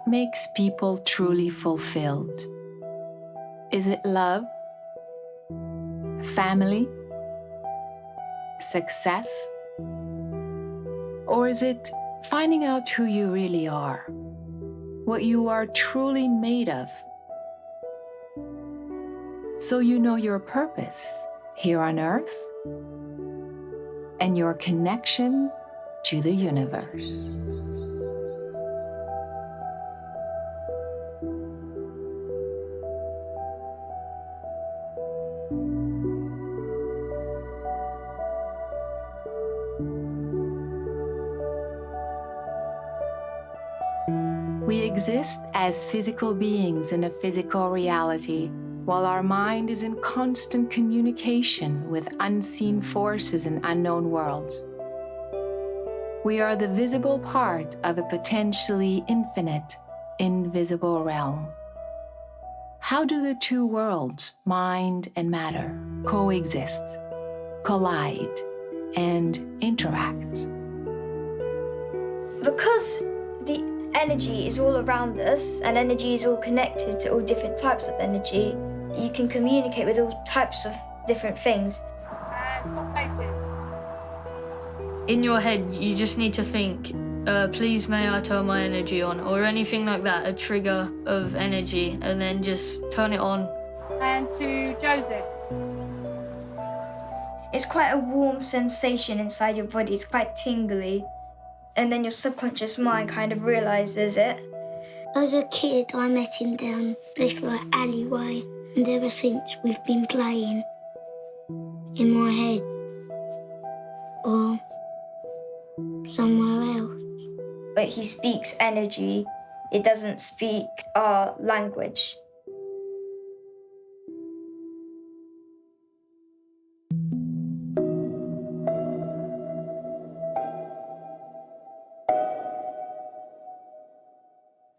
makes people truly fulfilled? Is it love, family, success? Or is it finding out who you really are, what you are truly made of? So you know your purpose here on Earth and your connection to the universe. We exist as physical beings in a physical reality, while our mind is in constant communication with unseen forces in unknown worlds. We are the visible part of a potentially infinite, invisible realm. How do the two worlds, mind and matter, coexist, collide, and interact? Because the energy is all around us and energy is all connected to all different types of energy, you can communicate with all types of different things. In your head, you just need to think, please may I turn my energy on, or anything like that, a trigger of energy, and then just turn it on. And to Joseph. It's quite a warm sensation inside your body, it's quite tingly, and then your subconscious mind kind of realises it. As a kid, I met him down this like alleyway, and ever since we've been playing in my head or somewhere else. But he speaks energy, it doesn't speak our language.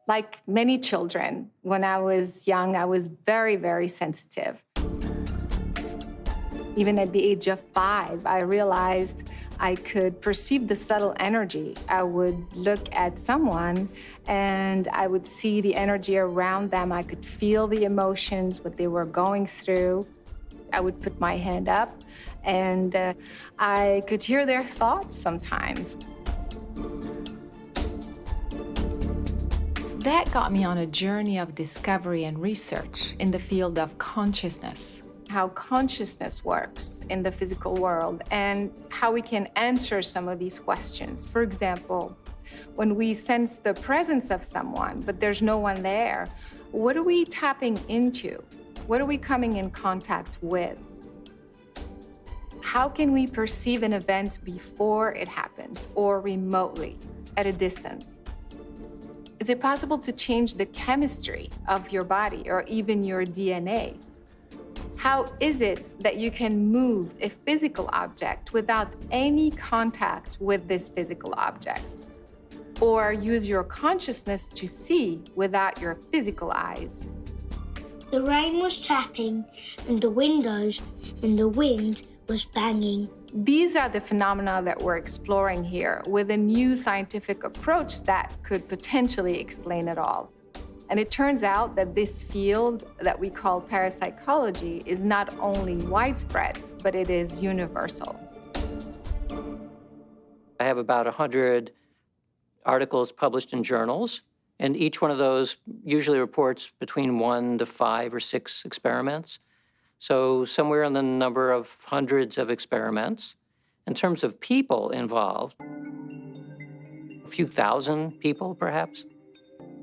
Like many children, when I was young, I was very, very sensitive. Even at the age of 5, I realized I could perceive the subtle energy. I would look at someone and I would see the energy around them. I could feel the emotions, what they were going through. I would put my hand up and I could hear their thoughts sometimes. That got me on a journey of discovery and research in the field of consciousness, how consciousness works in the physical world and how we can answer some of these questions. For example, when we sense the presence of someone, but there's no one there, what are we tapping into? What are we coming in contact with? How can we perceive an event before it happens or remotely at a distance? Is it possible to change the chemistry of your body or even your DNA? How is it that you can move a physical object without any contact with this physical object? Or use your consciousness to see without your physical eyes? The rain was tapping and the windows and the wind was banging. These are the phenomena that we're exploring here with a new scientific approach that could potentially explain it all. And it turns out that this field that we call parapsychology is not only widespread, but it is universal. I have about 100 articles published in journals, and each one of those usually reports between 1 to 5 or 6 experiments. So somewhere in the number of hundreds of experiments. In terms of people involved, a few thousand people, perhaps.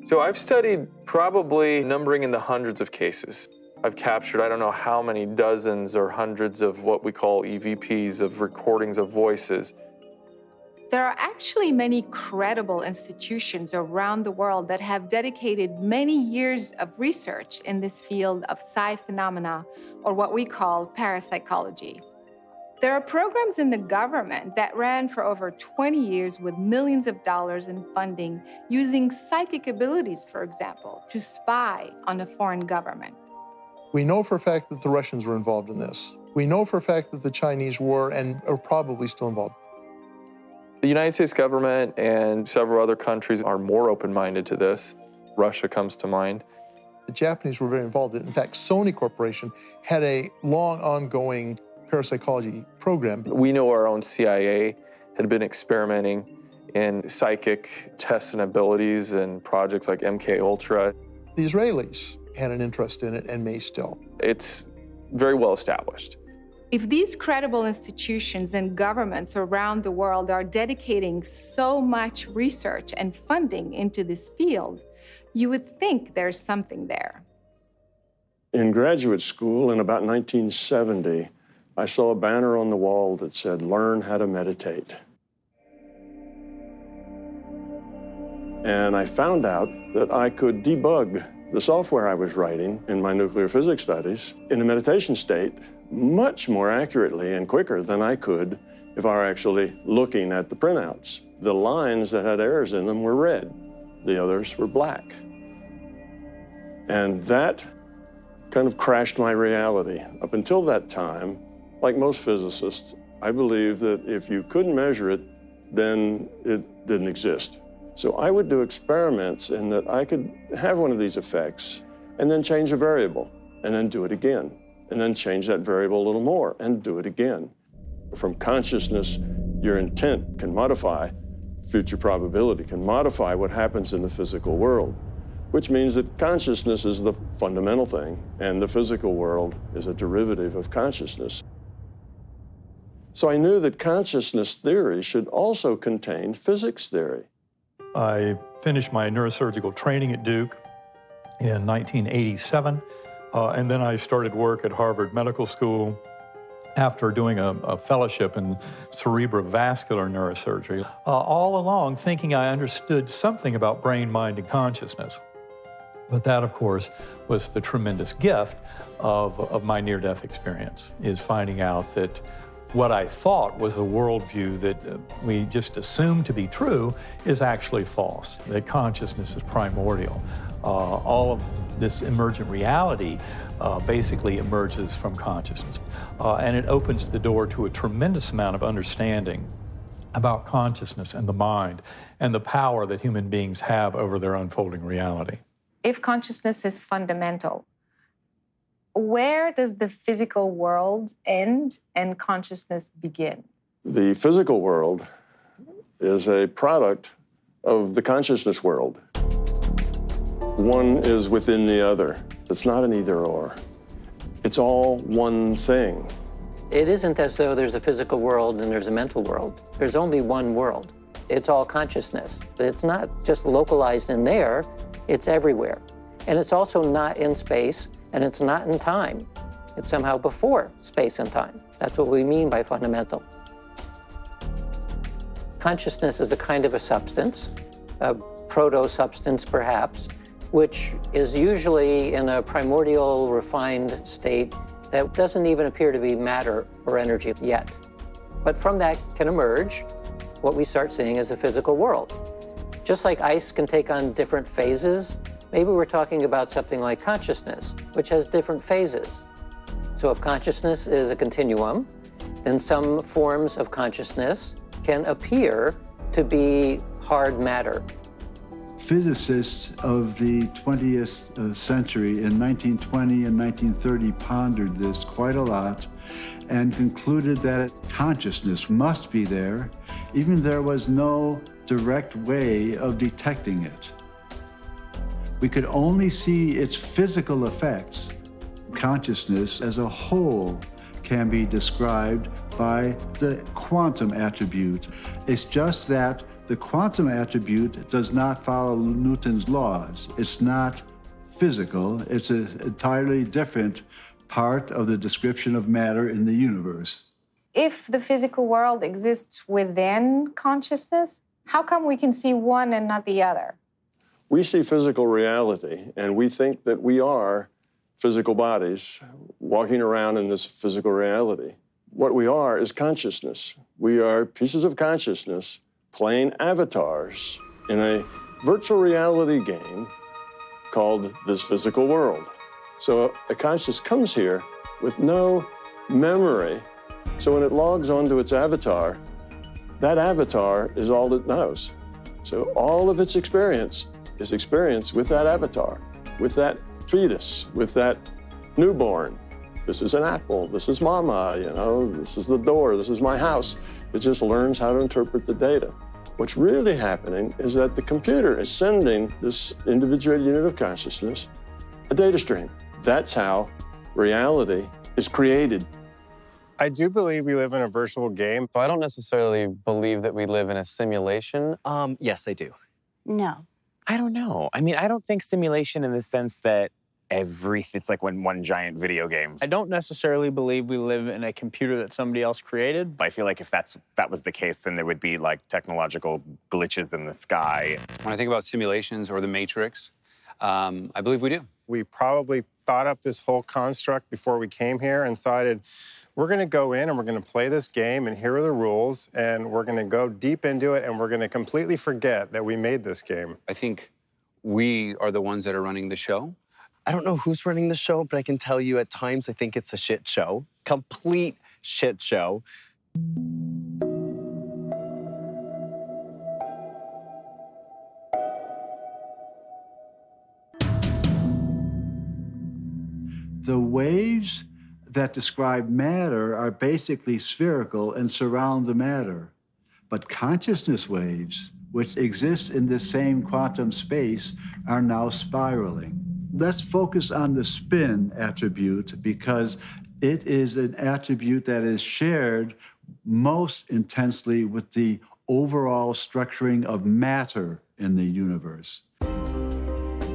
So I've studied probably numbering in the hundreds of cases. I've captured, I don't know how many dozens or hundreds of what we call EVPs, of recordings of voices. There are actually many credible institutions around the world that have dedicated many years of research in this field of psi phenomena, or what we call parapsychology. There are programs in the government that ran for over 20 years with millions of dollars in funding, using psychic abilities, for example, to spy on a foreign government. We know for a fact that the Russians were involved in this. We know for a fact that the Chinese were and are probably still involved. The United States government and several other countries are more open-minded to this. Russia comes to mind. The Japanese were very involved in it. In fact, Sony Corporation had a long ongoing parapsychology program. We know our own CIA had been experimenting in psychic tests and abilities and projects like MK Ultra. The Israelis had an interest in it and may still. It's very well established. If these credible institutions and governments around the world are dedicating so much research and funding into this field, you would think there's something there. In graduate school in about 1970, I saw a banner on the wall that said, "Learn how to meditate." And I found out that I could debug the software I was writing in my nuclear physics studies in a meditation state much more accurately and quicker than I could if I were actually looking at the printouts. The lines that had errors in them were red. The others were black. And that kind of crashed my reality. Up until that time, like most physicists, I believed that if you couldn't measure it, then it didn't exist. So I would do experiments in that I could have one of these effects and then change a variable and then do it again and then change that variable a little more and do it again. From consciousness, your intent can modify future probability, can modify what happens in the physical world, which means that consciousness is the fundamental thing and the physical world is a derivative of consciousness. So I knew that consciousness theory should also contain physics theory. I finished my neurosurgical training at Duke in 1987, and then I started work at Harvard Medical School after doing a fellowship in cerebrovascular neurosurgery, all along thinking I understood something about brain, mind, and consciousness. But that, of course, was the tremendous gift of my near-death experience, is finding out that what I thought was a worldview that we just assumed to be true is actually false, that consciousness is primordial. All of this emergent reality basically emerges from consciousness. And it opens the door to a tremendous amount of understanding about consciousness and the mind and the power that human beings have over their unfolding reality. If consciousness is fundamental, where does the physical world end and consciousness begin? The physical world is a product of the consciousness world. One is within the other. It's not an either-or. It's all one thing. It isn't as though there's a physical world and there's a mental world. There's only one world. It's all consciousness. It's not just localized in there, it's everywhere. And it's also not in space, and it's not in time. It's somehow before space and time. That's what we mean by fundamental. Consciousness is a kind of a substance, a proto-substance perhaps, which is usually in a primordial, refined state that doesn't even appear to be matter or energy yet. But from that can emerge what we start seeing as a physical world. Just like ice can take on different phases, maybe we're talking about something like consciousness, which has different phases. So if consciousness is a continuum, then some forms of consciousness can appear to be hard matter. Physicists of the 20th century in 1920 and 1930 pondered this quite a lot and concluded that consciousness must be there, even there was no direct way of detecting it. We could only see its physical effects. Consciousness as a whole can be described by the quantum attribute. It's just that the quantum attribute does not follow Newton's laws. It's not physical. It's an entirely different part of the description of matter in the universe. If the physical world exists within consciousness, how come we can see one and not the other? We see physical reality, and we think that we are physical bodies walking around in this physical reality. What we are is consciousness. We are pieces of consciousness playing avatars in a virtual reality game called this physical world. So a consciousness comes here with no memory. So when it logs onto its avatar, that avatar is all it knows. So all of its experience is experienced with that avatar, with that fetus, with that newborn. This is an apple, this is mama, you know, this is the door, this is my house. It just learns how to interpret the data. What's really happening is that the computer is sending this individuated unit of consciousness a data stream. That's how reality is created. I do believe we live in a virtual game, but I don't necessarily believe that we live in a simulation. Yes, I do. No. I don't know. I mean, I don't think simulation in the sense that it's like one giant video game. I don't necessarily believe we live in a computer that somebody else created. I feel like if that was the case, then there would be like technological glitches in the sky. When I think about simulations or the Matrix, I believe we do. We probably thought up this whole construct before we came here and decided, we're going to go in and we're going to play this game, and here are the rules, and we're going to go deep into it, and we're going to completely forget that we made this game. I think we are the ones that are running the show. I don't know who's running the show, but I can tell you at times I think it's a shit show. Complete shit show. The waves that describe matter are basically spherical and surround the matter. But consciousness waves, which exist in this same quantum space, are now spiraling. Let's focus on the spin attribute because it is an attribute that is shared most intensely with the overall structuring of matter in the universe.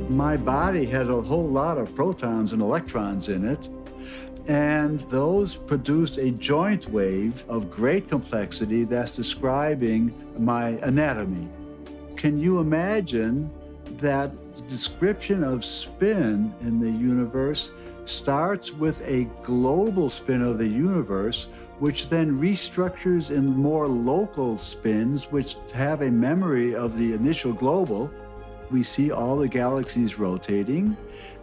My body has a whole lot of protons and electrons in it, and those produce a joint wave of great complexity that's describing my anatomy. Can you imagine that the description of spin in the universe starts with a global spin of the universe, which then restructures in more local spins, which have a memory of the initial global? We see all the galaxies rotating,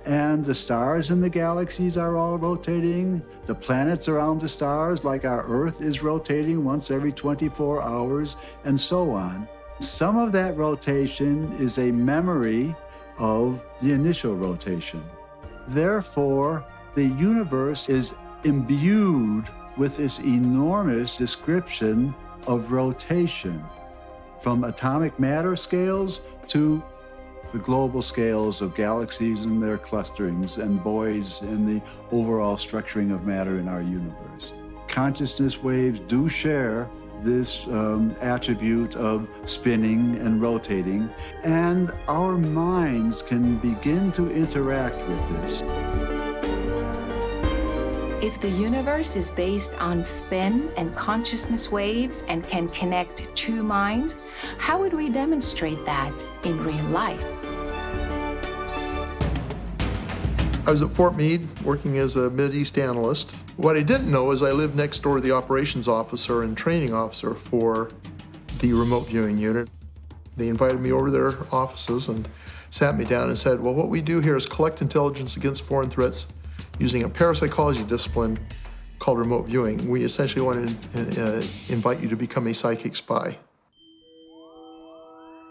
and the stars in the galaxies are all rotating. The planets around the stars, like our Earth, is rotating once every 24 hours, and so on. Some of that rotation is a memory of the initial rotation. Therefore, the universe is imbued with this enormous description of rotation, from atomic matter scales to the global scales of galaxies and their clusterings and voids and the overall structuring of matter in our universe. Consciousness waves do share this attribute of spinning and rotating, and our minds can begin to interact with this. If the universe is based on spin and consciousness waves and can connect two minds, how would we demonstrate that in real life? I was at Fort Meade working as a Mideast analyst. What I didn't know is I lived next door to the operations officer and training officer for the remote viewing unit. They invited me over to their offices and sat me down and said, well, what we do here is collect intelligence against foreign threats using a parapsychology discipline called remote viewing. We essentially want to invite you to become a psychic spy.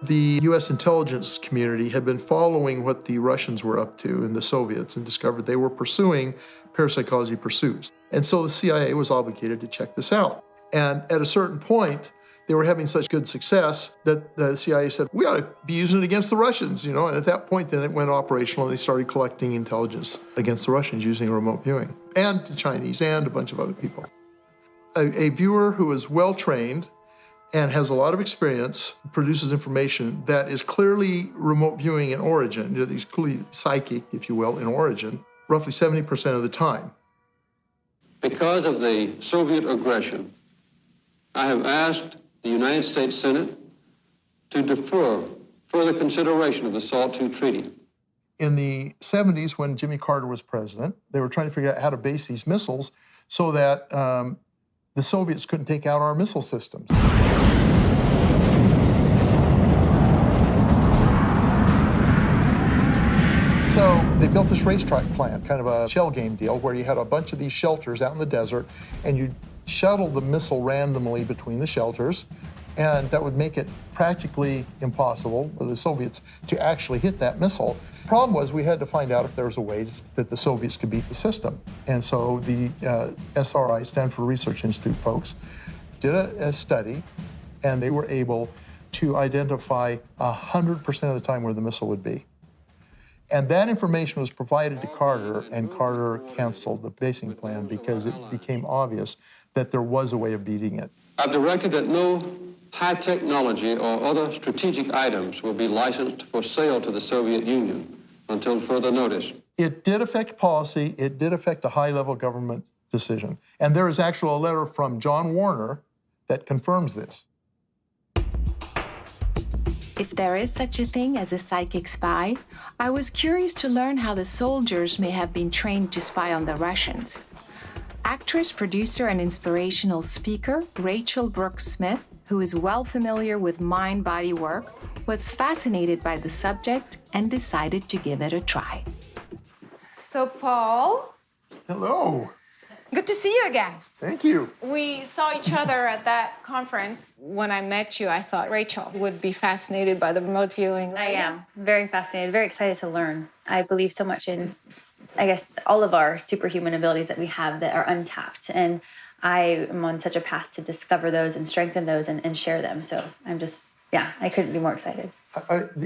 The U.S. intelligence community had been following what the Russians were up to and the Soviets and discovered they were pursuing parapsychology pursuits. And so the CIA was obligated to check this out. And at a certain point, they were having such good success that the CIA said, we ought to be using it against the Russians, you know? And at that point, then it went operational and they started collecting intelligence against the Russians using remote viewing, and the Chinese and a bunch of other people. A viewer who is well-trained and has a lot of experience produces information that is clearly remote viewing in origin, you know, it's clearly psychic, if you will, in origin, roughly 70% of the time. Because of the Soviet aggression, I have asked the United States Senate to defer further consideration of the SALT II treaty. In the 70s, when Jimmy Carter was president, they were trying to figure out how to base these missiles so that the Soviets couldn't take out our missile systems. So they built this racetrack plant, kind of a shell game deal, where you had a bunch of these shelters out in the desert, and you shuttle the missile randomly between the shelters, And that would make it practically impossible for the Soviets to actually hit that missile. Problem was we had to find out if there was a way that the Soviets could beat the system. And so the SRI, Stanford Research Institute folks, did a study, and they were able to identify 100% of the time where the missile would be. And that information was provided to Carter, and Carter canceled the basing plan because it became obvious that there was a way of beating it. I've directed that no high technology or other strategic items will be licensed for sale to the Soviet Union until further notice. It did affect policy. It did affect a high-level government decision. And there is actually a letter from John Warner that confirms this. If there is such a thing as a psychic spy, I was curious to learn how the soldiers may have been trained to spy on the Russians. Actress, producer, and inspirational speaker Rachel Brooks Smith, who is well familiar with mind-body work, was fascinated by the subject and decided to give it a try. So, Paul. Hello. Good to see you again. Thank you. We saw each other at that conference. When I met you, I thought Rachel would be fascinated by the remote viewing. I am very fascinated, very excited to learn. I believe so much in, I guess, all of our superhuman abilities that we have that are untapped. And I am on such a path to discover those and strengthen those and share them. So I'm just, I couldn't be more excited.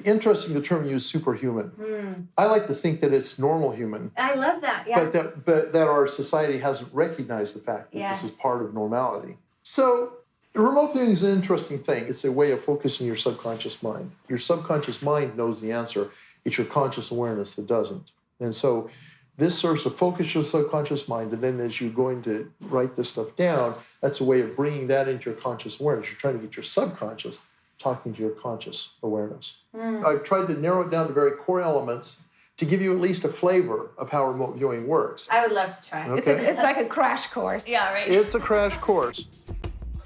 Interesting, the term used, superhuman. I like to think that it's normal human. I love that, yeah. But that our society hasn't recognized the fact that this is part of normality. So remote viewing is an interesting thing. It's a way of focusing your subconscious mind. Your subconscious mind knows the answer. It's your conscious awareness that doesn't. And so this serves to focus your subconscious mind, and then as you're going to write this stuff down, that's a way of bringing that into your conscious awareness. You're trying to get your subconscious talking to your conscious awareness. I've tried to narrow it down to very core elements to give you at least a flavor of how remote viewing works. I would love to try. Okay. It's like a crash course. Yeah, right. It's a crash course.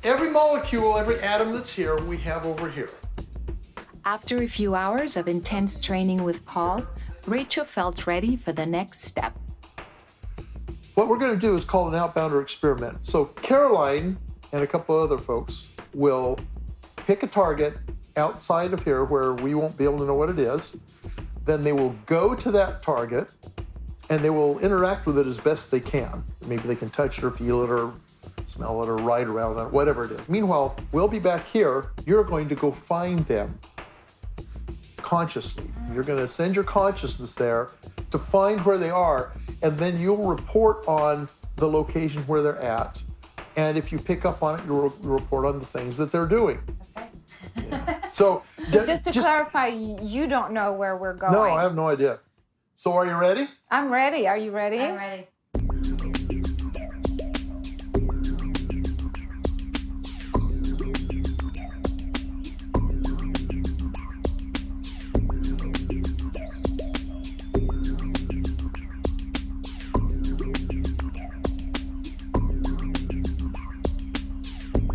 Every molecule, every atom that's here, we have over here. After a few hours of intense training with Paul, Rachel felt ready for the next step. What we're going to do is call an outbounder experiment. So Caroline and a couple other folks will pick a target outside of here where we won't be able to know what it is. Then they will go to that target and they will interact with it as best they can. Maybe they can touch it or feel it or smell it or ride around it, whatever it is. Meanwhile, we'll be back here. You're going to go find them consciously. You're going to send your consciousness there to find where they are, and then you'll report on the location where they're at. And if you pick up on it, you'll report on the things that they're doing. Okay. Yeah. So just to clarify, you don't know where we're going. No, I have no idea. So are you ready? I'm ready. Are you ready? I'm ready.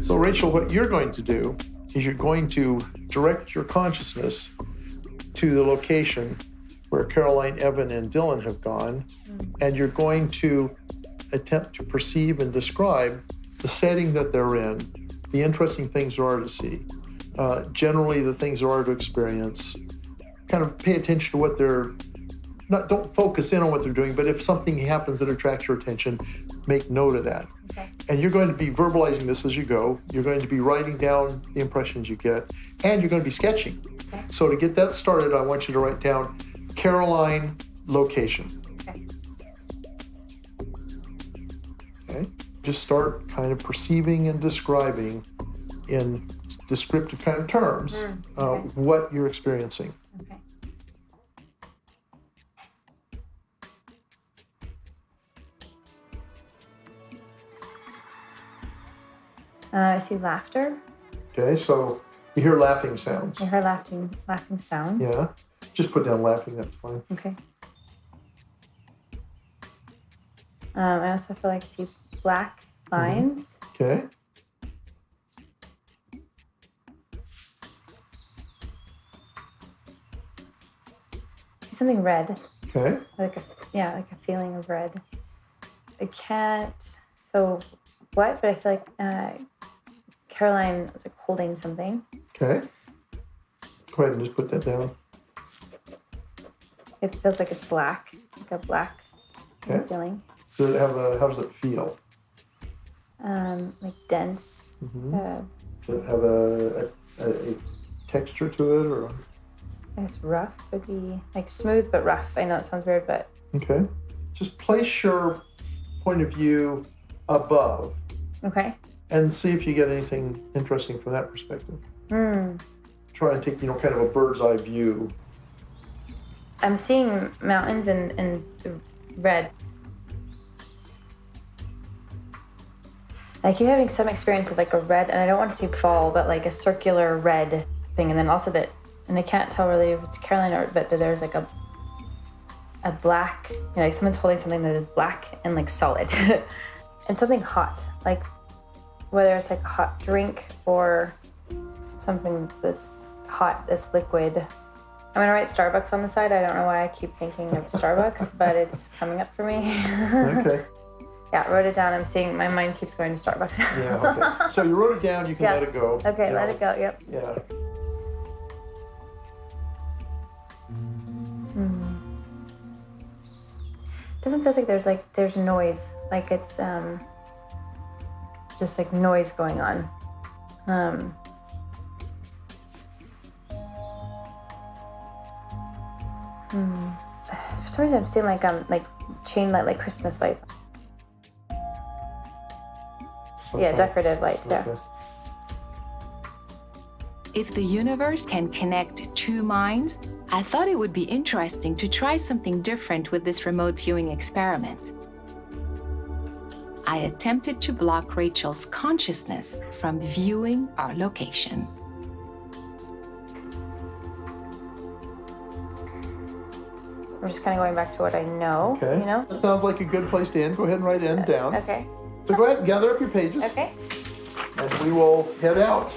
So Rachel, what you're going to do is you're going to direct your consciousness to the location where Caroline, Evan, and Dylan have gone, and you're going to attempt to perceive and describe the setting that they're in, the interesting things there are to see, generally the things there are to experience. Kind of pay attention to what they're, don't focus in on what they're doing, but if something happens that attracts your attention, make note of that. Okay. And you're going to be verbalizing this as you go. You're going to be writing down the impressions you get, and you're going to be sketching. Okay. So to get that started, I want you to write down Caroline location. Okay. Okay. Just start kind of perceiving and describing in descriptive kind of terms what you're experiencing. Okay. I see laughter. Okay, so you hear laughing sounds. I hear laughing sounds. Yeah, just put down laughing, that's fine. Okay. I also feel like I see black lines. Okay. See something red. Okay. Like a feeling of red. I can't feel what, but I feel like Caroline was like holding something. Okay. Go ahead and just put that down. It feels like it's black, like a black Okay. feeling. Does it have how does it feel? Like dense. Does it have a texture to it, or? I guess rough would be like smooth but rough. I know it sounds weird, but Okay. Just place your point of view above. okay. And see if you get anything interesting from that perspective. Try and take, kind of a bird's eye view. I'm seeing mountains in red. I keep having some experience of like a red, and I don't want to see fall, but like a circular red thing, and then also that, and I can't tell really if it's Caroline or, but that there's like a black, like someone's holding something that is black and like solid, and something hot, like whether it's like a hot drink or something that's hot, that's liquid. I'm gonna write Starbucks on the side. I don't know why I keep thinking of Starbucks, but it's coming up for me. Okay. Yeah, I wrote it down. I'm seeing my mind keeps going to Starbucks. Yeah, okay. So you wrote it down, you can let it go. Okay, let it go, yep. Yeah. Doesn't feel like there's noise. Like it's just like noise going on. For some reason I'm seeing like chain light, like Christmas lights. Yeah, decorative lights, yeah. If the universe can connect two minds, I thought it would be interesting to try something different with this remote viewing experiment. I attempted to block Rachel's consciousness from viewing our location. I'm just kind of going back to what I know, Okay. That sounds like a good place to end. Go ahead and write end down. Okay. So go ahead and gather up your pages. Okay. And we will head out.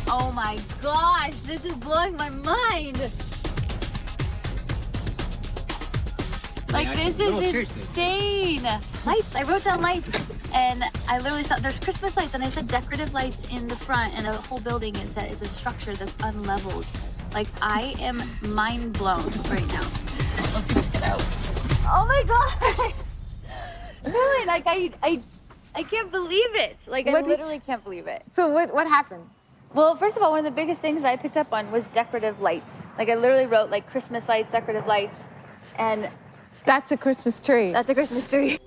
Oh my gosh, this is blowing my mind. Like, this is insane. Lights, I wrote down lights. And I literally saw, there's Christmas lights, and I said decorative lights in the front, and a whole building is a structure that's unleveled. Like, I am mind blown right now. Let's get out. Oh my God. Really, like, I can't believe it. Like, I literally can't believe it. So what happened? Well, first of all, one of the biggest things that I picked up on was decorative lights. Like, I literally wrote, like, Christmas lights, decorative lights, and... That's a Christmas tree. That's a Christmas tree.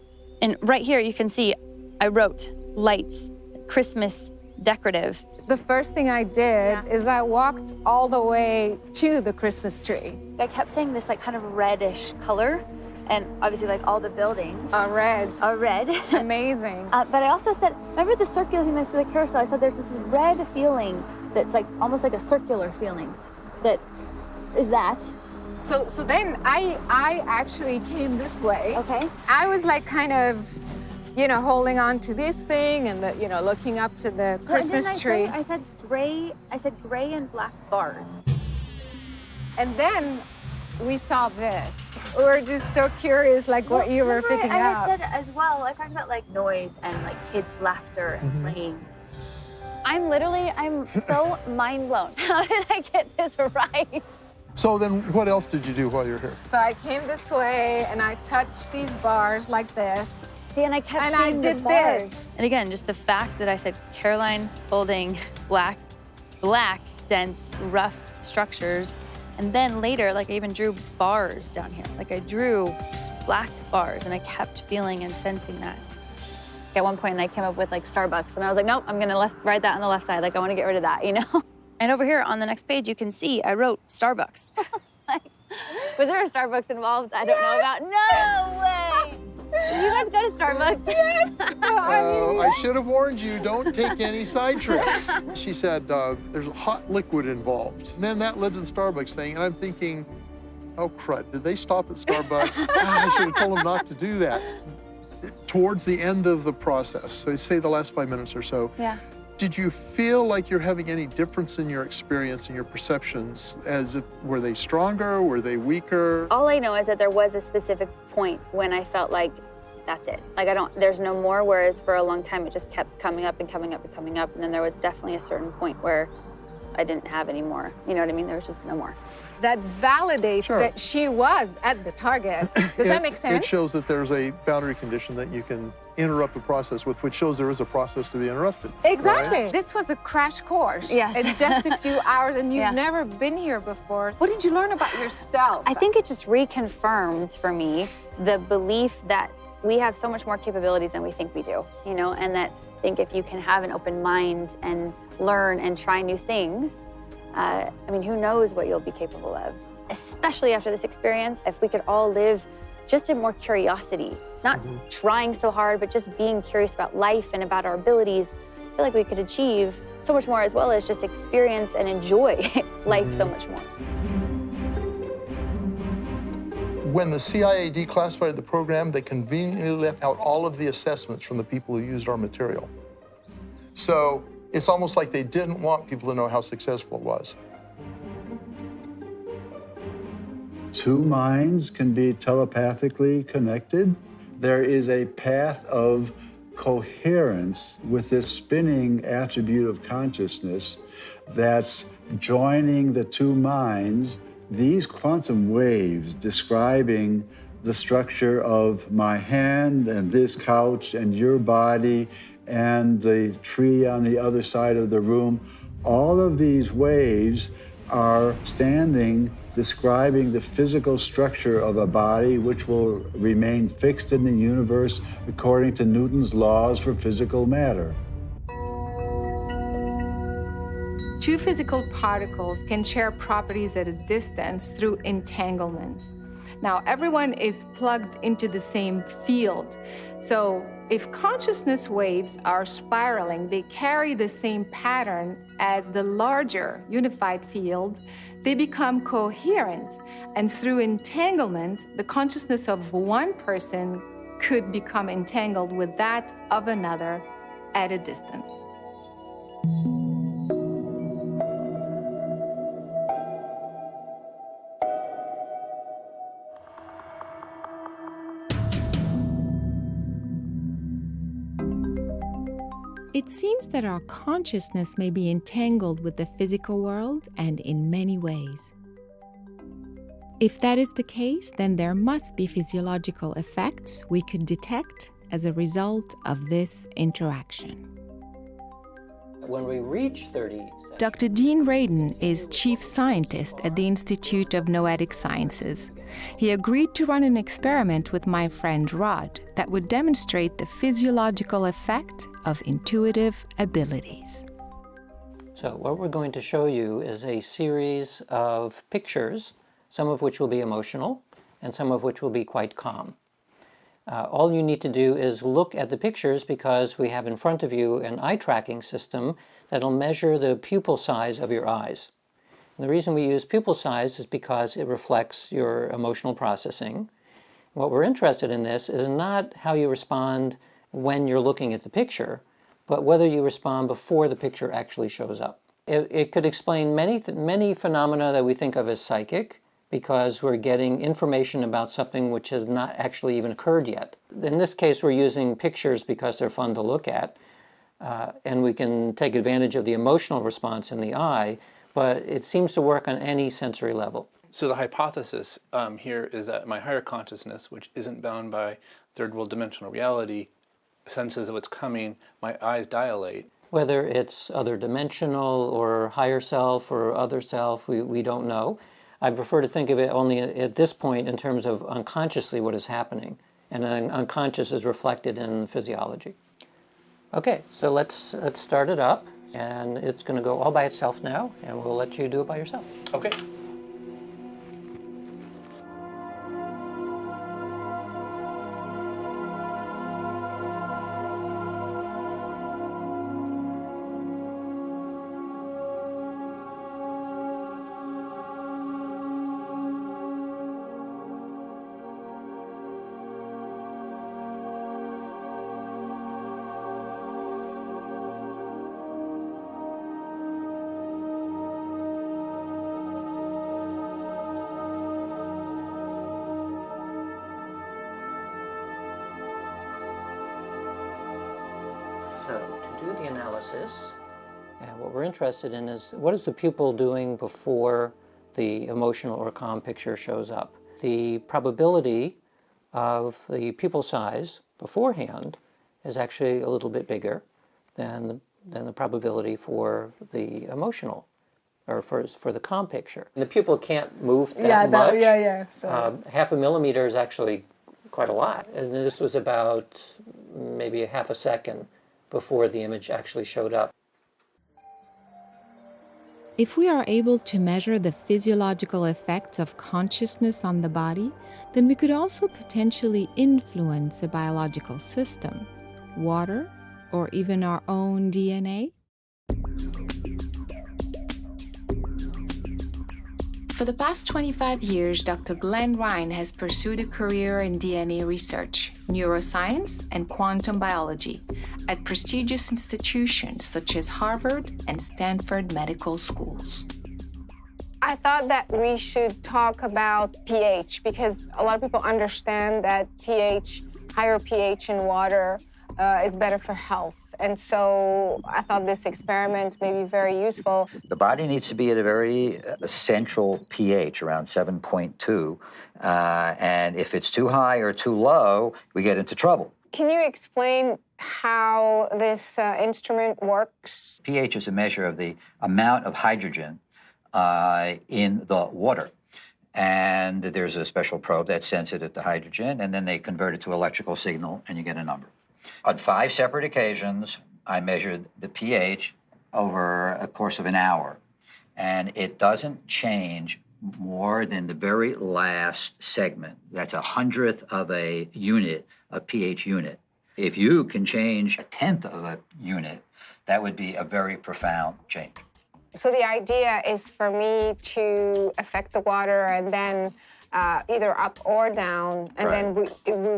And right here, you can see, I wrote lights, Christmas, decorative. The first thing I did is I walked all the way to the Christmas tree. I kept saying this, like, kind of reddish color, and obviously, like, all the buildings. A red. A red. Amazing. But I also said, remember the circular thing next to the carousel? I said there's this red feeling that's like almost like a circular feeling. That is that. So then I actually came this way. Okay. I was like kind of, holding on to this thing and looking up to the Christmas tree. I said gray and black bars. And then we saw this. We were just so curious, like what you were picking I up. had said as well, I talked about like noise and like kids' laughter and playing. I'm so mind blown. How did I get this right? So then what else did you do while you were here? So I came this way and I touched these bars like this. See, and I kept and I did this. And again, just the fact that I said Caroline holding black, dense, rough structures. And then later, like I even drew bars down here. Like I drew black bars and I kept feeling and sensing that. At one point, I came up with like Starbucks and I was like, nope, I'm gonna write that on the left side. Like I wanna get rid of that, And over here on the next page, you can see I wrote Starbucks. Was there a Starbucks involved? I don't know about. No way! Did you guys go to Starbucks? Yes. I should have warned you, don't take any side trips. She said, there's a hot liquid involved. And then that led to the Starbucks thing, and I'm thinking, oh crud, did they stop at Starbucks? I should have told them not to do that. Towards the end of the process, so say the last 5 minutes or so, did you feel like you're having any difference in your experience and your perceptions? Were they stronger? Were they weaker? All I know is that there was a specific point when I felt like that's it. Like there's no more, whereas for a long time it just kept coming up and coming up and coming up, and then there was definitely a certain point where I didn't have any more. You know what I mean? There was just no more. That validates that she was at the target. Does that make sense? It shows that there's a boundary condition that you can interrupt the process with, which shows there is a process to be interrupted. Exactly. Right? This was a crash course. Yes. In just a few hours, and you've Yeah. never been here before. What did you learn about yourself? I think it just reconfirmed for me the belief that we have so much more capabilities than we think we do, you know, and that I think if you can have an open mind and learn and try new things, I mean, who knows what you'll be capable of. Especially after this experience, if we could all live just in more curiosity, not trying so hard, but just being curious about life and about our abilities, I feel like we could achieve so much more, as well as just experience and enjoy life so much more. When the CIA declassified the program, they conveniently left out all of the assessments from the people who used our material. So it's almost like they didn't want people to know how successful it was. Two minds can be telepathically connected. There is a path of coherence with this spinning attribute of consciousness that's joining the two minds. These quantum waves describing the structure of my hand and this couch and your body and the tree on the other side of the room, all of these waves are standing, describing the physical structure of a body which will remain fixed in the universe according to Newton's laws for physical matter. Two physical particles can share properties at a distance through entanglement. Now, everyone is plugged into the same field. So if consciousness waves are spiraling, they carry the same pattern as the larger unified field. They become coherent. And through entanglement, the consciousness of one person could become entangled with that of another at a distance. It seems that our consciousness may be entangled with the physical world and in many ways. If that is the case, then there must be physiological effects we could detect as a result of this interaction. When we reach 30... Dr. Dean Radin is chief scientist at the Institute of Noetic Sciences. He agreed to run an experiment with my friend Rod that would demonstrate the physiological effect of intuitive abilities. So what we're going to show you is a series of pictures, some of which will be emotional and some of which will be quite calm. All you need to do is look at the pictures because we have in front of you an eye tracking system that'll measure the pupil size of your eyes. And the reason we use pupil size is because it reflects your emotional processing. What we're interested in this is not how you respond when you're looking at the picture, but whether you respond before the picture actually shows up. It could explain many phenomena that we think of as psychic, because we're getting information about something which has not actually even occurred yet. In this case, we're using pictures because they're fun to look at, and we can take advantage of the emotional response in the eye, but it seems to work on any sensory level. So the hypothesis here is that my higher consciousness, which isn't bound by third world dimensional reality, senses of what's coming, my eyes dilate. Whether it's other dimensional or higher self or other self, we don't know. I prefer to think of it only at this point in terms of unconsciously what is happening, and then unconscious is reflected in physiology. Okay, so let's start it up, and it's going to go all by itself now, and we'll let you do it by yourself. Okay. the analysis. And what we're interested in is what is the pupil doing before the emotional or calm picture shows up. The probability of the pupil size beforehand is actually a little bit bigger than the probability for the emotional or for the calm picture. And the pupil can't move that much. So. Half a millimeter is actually quite a lot. And this was about maybe a half a second before the image actually showed up. If we are able to measure the physiological effects of consciousness on the body, then we could also potentially influence a biological system, water, or even our own DNA. For the past 25 years, Dr. Glenn Ryan has pursued a career in DNA research, neuroscience, and quantum biology at prestigious institutions such as Harvard and Stanford medical schools. I thought that we should talk about pH because a lot of people understand that pH, higher pH in water, is better for health. And so I thought this experiment may be very useful. The body needs to be at a very central pH, around 7.2. And if it's too high or too low, we get into trouble. Can you explain how this instrument works? pH is a measure of the amount of hydrogen in the water. And there's a special probe that's sensitive to hydrogen, and then they convert it to electrical signal, and you get a number. On 5 separate occasions, I measured the pH over a course of an hour, and it doesn't change more than the very last segment. That's 1/100th of a unit, a pH unit. If you can change 1/10 of a unit, that would be a very profound change. So the idea is for me to affect the water and then either up or down, and then we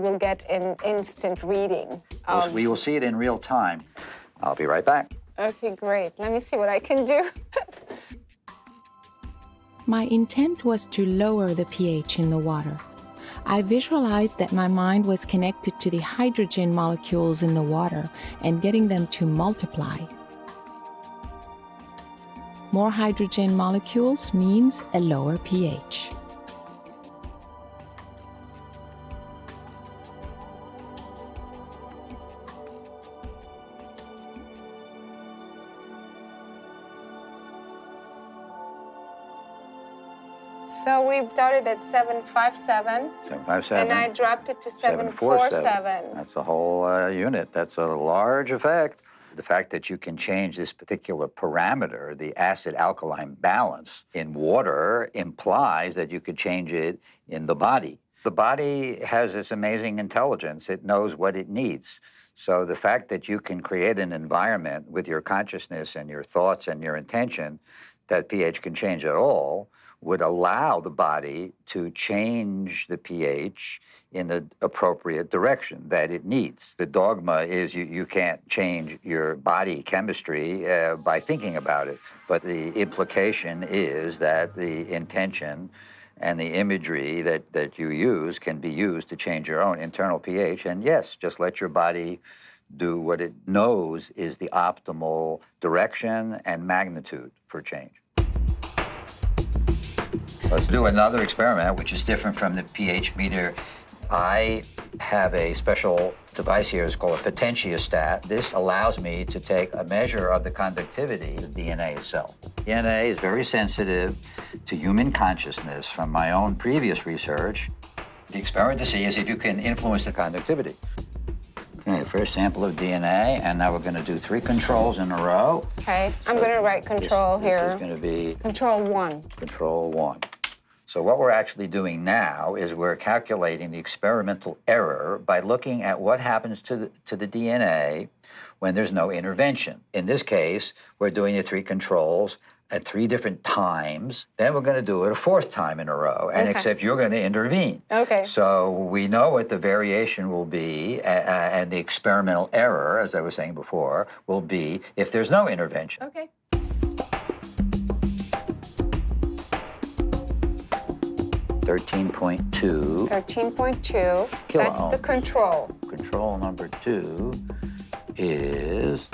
will get an instant reading. We will see it in real time. I'll be right back. Okay, great. Let me see what I can do. My intent was to lower the pH in the water. I visualized that my mind was connected to the hydrogen molecules in the water and getting them to multiply. More hydrogen molecules means a lower pH. So we started at 757. 757. And I dropped it to 747. That's a whole unit. That's a large effect. The fact that you can change this particular parameter, the acid-alkaline balance in water, implies that you could change it in the body. The body has this amazing intelligence. It knows what it needs. So the fact that you can create an environment with your consciousness and your thoughts and your intention that pH can change at all would allow the body to change the pH in the appropriate direction that it needs. The dogma is you can't change your body chemistry by thinking about it, but the implication is that the intention and the imagery that you use can be used to change your own internal pH. And yes, just let your body do what it knows is the optimal direction and magnitude for change. Let's do another experiment, which is different from the pH meter. I have a special device here. It's called a potentiostat. This allows me to take a measure of the conductivity of DNA itself. DNA is very sensitive to human consciousness. From my own previous research, the experiment to see is if you can influence the conductivity. Okay, first sample of DNA, and now we're going to do 3 controls in a row. Okay, I'm going to write control here. This is going to be... Control 1. Control 1. So what we're actually doing now is we're calculating the experimental error by looking at what happens to the DNA when there's no intervention. In this case, we're doing the 3 controls at 3 different times. Then we're going to do it a 4th time in a row, and except you're going to intervene. Okay. So we know what the variation will be, and the experimental error, as I was saying before, will be if there's no intervention. Okay. 13.2. 13.2. That's the control. Control number 2 is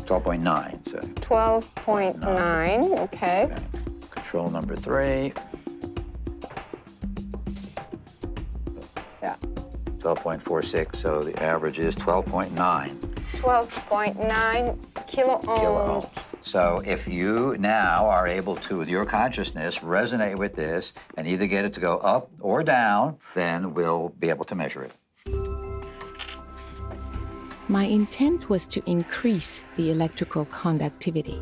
12.9, so. 12.9, okay. Control number 3. Yeah. 12.46, so the average is 12.9. 12.9 kiloohms. So if you now are able to, with your consciousness, resonate with this and either get it to go up or down, then we'll be able to measure it. My intent was to increase the electrical conductivity.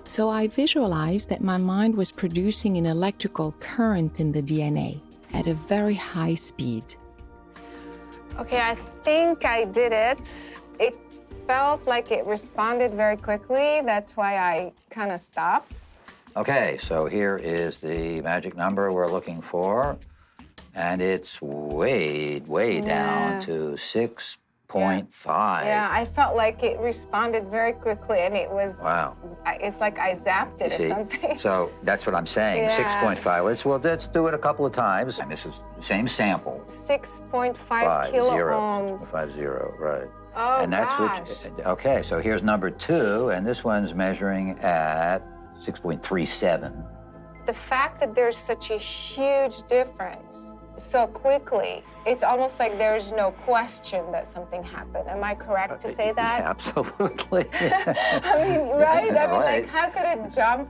So I visualized that my mind was producing an electrical current in the DNA at a very high speed. Okay, I think I did it. It felt like it responded very quickly. That's why I kind of stopped. Okay, so here is the magic number we're looking for. And it's way down to 6.5. Yeah, I felt like it responded very quickly, and it was, wow. It's like I zapped it or something. So that's what I'm saying, Yeah. 6.5. Let's do it a couple of times. And this is the same sample. 6.5 50, kiloohms. 50, right. Oh, and that's gosh. okay, so here's number 2, and this one's measuring at 6.37. The fact that there's such a huge difference so quickly, it's almost like there's no question that something happened. Am I correct to say that? Absolutely. I mean, right? I mean, Right. like, how could it jump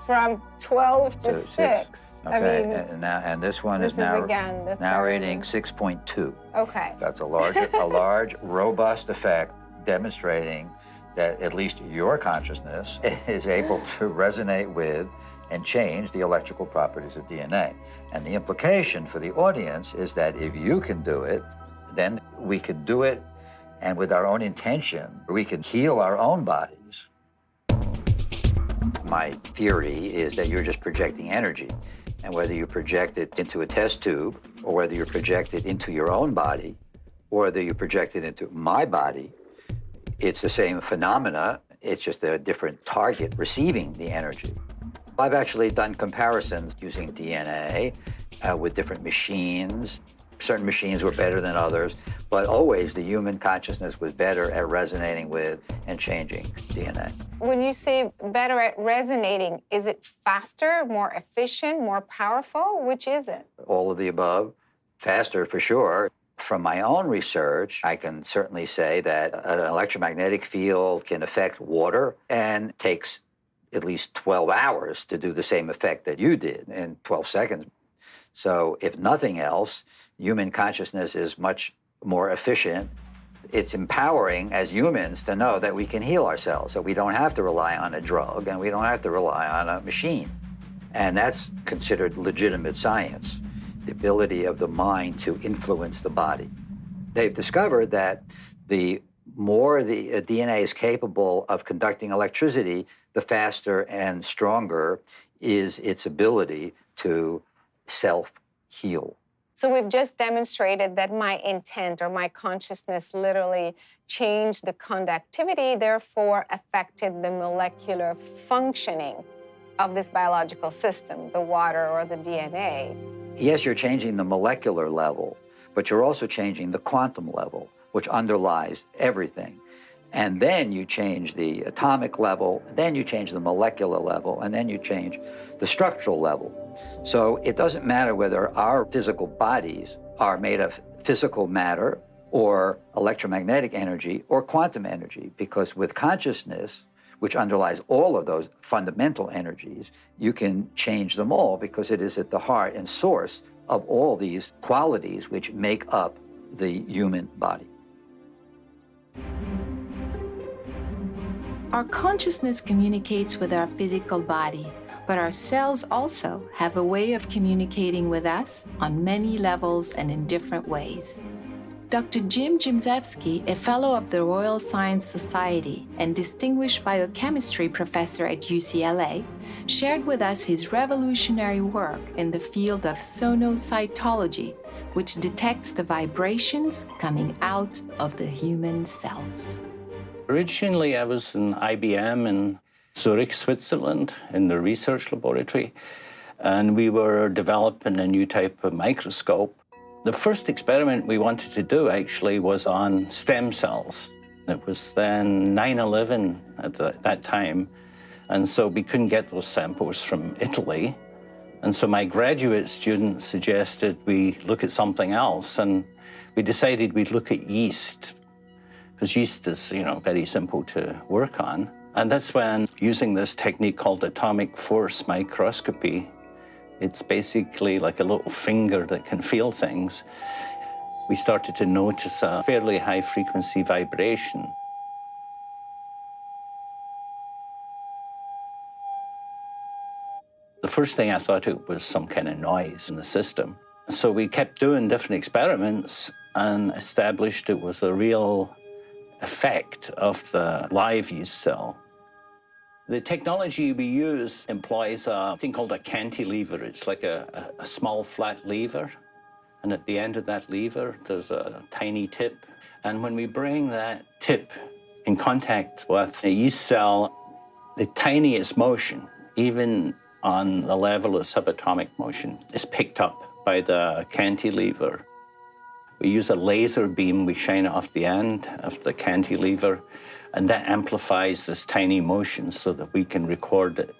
from 12 to 6? Okay, I mean, and this one this is now, again the now third. reading 6.2. Okay. That's a large, robust effect demonstrating that at least your consciousness is able to resonate with and change the electrical properties of DNA. And the implication for the audience is that if you can do it, then we could do it, and with our own intention, we can heal our own bodies. My theory is that you're just projecting energy, and whether you project it into a test tube, or whether you project it into your own body, or whether you project it into my body, it's the same phenomena, it's just a different target receiving the energy. I've actually done comparisons using DNA with different machines. Certain machines were better than others, but always the human consciousness was better at resonating with and changing DNA. When you say better at resonating, is it faster, more efficient, more powerful? Which is it? All of the above, faster for sure. From my own research, I can certainly say that an electromagnetic field can affect water and takes at least 12 hours to do the same effect that you did in 12 seconds. So if nothing else, human consciousness is much more efficient. It's empowering as humans to know that we can heal ourselves, that we don't have to rely on a drug and we don't have to rely on a machine. And that's considered legitimate science, the ability of the mind to influence the body. They've discovered that the more the DNA is capable of conducting electricity, the faster and stronger is its ability to self-heal. So we've just demonstrated that my intent or my consciousness literally changed the conductivity, therefore affected the molecular functioning of this biological system, the water or the DNA. Yes, you're changing the molecular level, but you're also changing the quantum level, which underlies everything. And then you change the atomic level, then you change the molecular level, and then you change the structural level. So it doesn't matter whether our physical bodies are made of physical matter or electromagnetic energy or quantum energy, because with consciousness, which underlies all of those fundamental energies, you can change them all because it is at the heart and source of all these qualities which make up the human body. Our consciousness communicates with our physical body, but our cells also have a way of communicating with us on many levels and in different ways. Dr. Jim Jimzewski, a fellow of the Royal Science Society and distinguished biochemistry professor at UCLA, shared with us his revolutionary work in the field of sonocytology, which detects the vibrations coming out of the human cells. Originally, I was in IBM in Zurich, Switzerland, in the research laboratory, and we were developing a new type of microscope. The first experiment we wanted to do actually was on stem cells. It was then 9/11 at that time, and so we couldn't get those samples from Italy. And so my graduate students suggested we look at something else, and we decided we'd look at yeast, because yeast is, very simple to work on. And that's when, using this technique called atomic force microscopy, it's basically like a little finger that can feel things, we started to notice a fairly high-frequency vibration. The first thing I thought it was some kind of noise in the system. So we kept doing different experiments and established it was a real effect of the live yeast cell. The technology we use employs a thing called a cantilever. It's like a small flat lever. And at the end of that lever, there's a tiny tip. And when we bring that tip in contact with a yeast cell, the tiniest motion, even on the level of subatomic motion, is picked up by the cantilever. We use a laser beam, we shine it off the end of the cantilever, and that amplifies this tiny motion so that we can record it.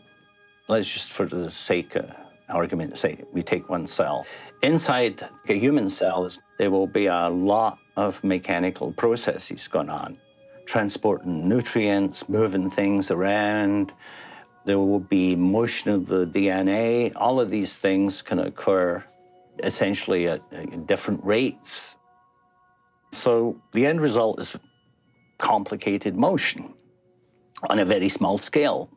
Let's just, for the sake of argument's sake, we take one cell. Inside a human cell, there will be a lot of mechanical processes going on, transporting nutrients, moving things around. There will be motion of the DNA. All of these things can occur essentially at different rates. So the end result is complicated motion on a very small scale.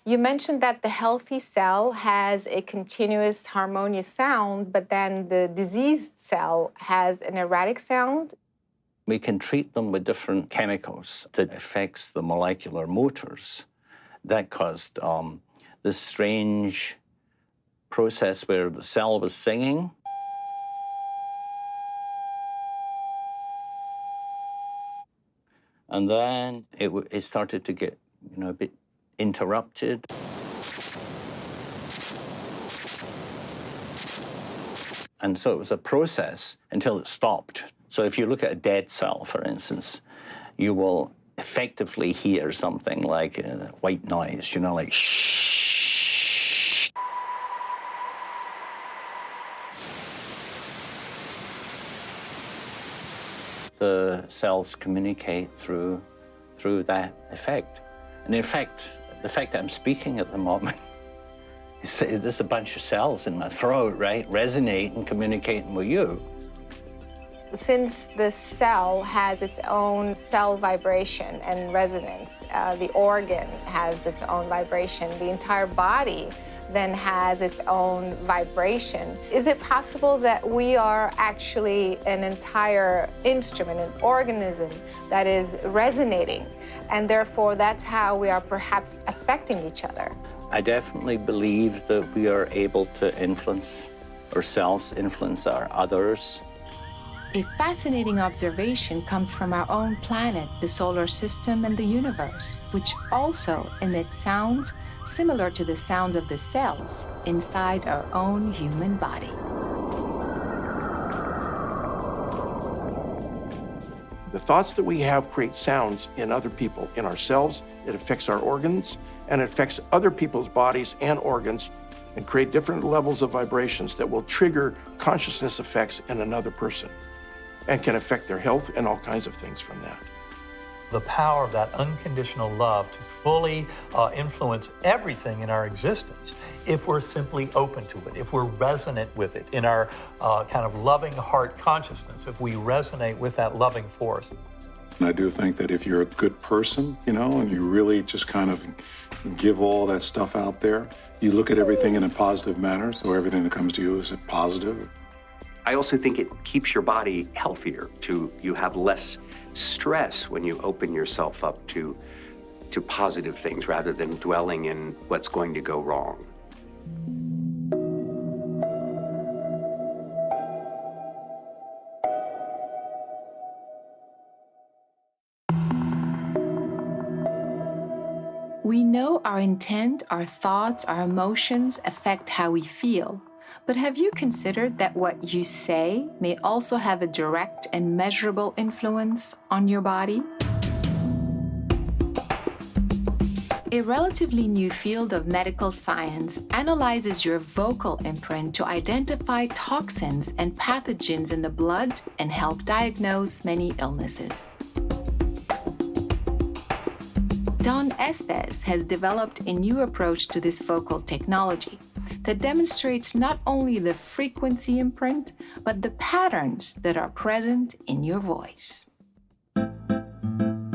You mentioned that the healthy cell has a continuous harmonious sound, but then the diseased cell has an erratic sound. We can treat them with different chemicals that affects the molecular motors. That caused this strange process where the cell was singing. And then it started to get, a bit interrupted. And so it was a process until it stopped. So if you look at a dead cell, for instance, you will effectively hear something like a white noise, like shh. The cells communicate through that effect. And in fact, the fact that I'm speaking at the moment, there's a bunch of cells in my throat, right, resonating, communicating with you. Since the cell has its own cell vibration and resonance, the organ has its own vibration, the entire body then has its own vibration. Is it possible that we are actually an entire instrument, an organism that is resonating, and therefore that's how we are perhaps affecting each other? I definitely believe that we are able to influence ourselves, influence our others. A fascinating observation comes from our own planet, the solar system, and the universe, which also emits sounds similar to the sounds of the cells inside our own human body. The thoughts that we have create sounds in other people, in ourselves. It affects our organs, and it affects other people's bodies and organs, and create different levels of vibrations that will trigger consciousness effects in another person, and can affect their health and all kinds of things from that. The power of that unconditional love to fully influence everything in our existence if we're simply open to it, if we're resonant with it in our kind of loving heart consciousness, if we resonate with that loving force. And I do think that if you're a good person, and you really just kind of give all that stuff out there, you look at everything in a positive manner, so everything that comes to you is positive. I also think it keeps your body healthier. You have less stress when you open yourself up to positive things rather than dwelling in what's going to go wrong. We know our intent, our thoughts, our emotions affect how we feel. But have you considered that what you say may also have a direct and measurable influence on your body? A relatively new field of medical science analyzes your vocal imprint to identify toxins and pathogens in the blood and help diagnose many illnesses. Don Estes has developed a new approach to this vocal technology that demonstrates not only the frequency imprint, but the patterns that are present in your voice.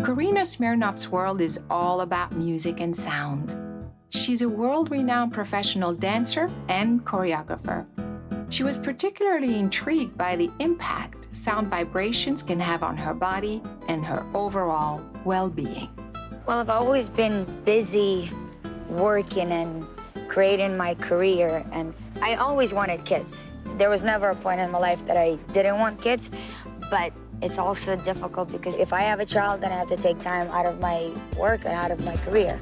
Karina Smirnoff's world is all about music and sound. She's a world-renowned professional dancer and choreographer. She was particularly intrigued by the impact sound vibrations can have on her body and her overall well-being. Well, I've always been busy working and creating my career, and I always wanted kids. There was never a point in my life that I didn't want kids, but it's also difficult because if I have a child, then I have to take time out of my work and out of my career.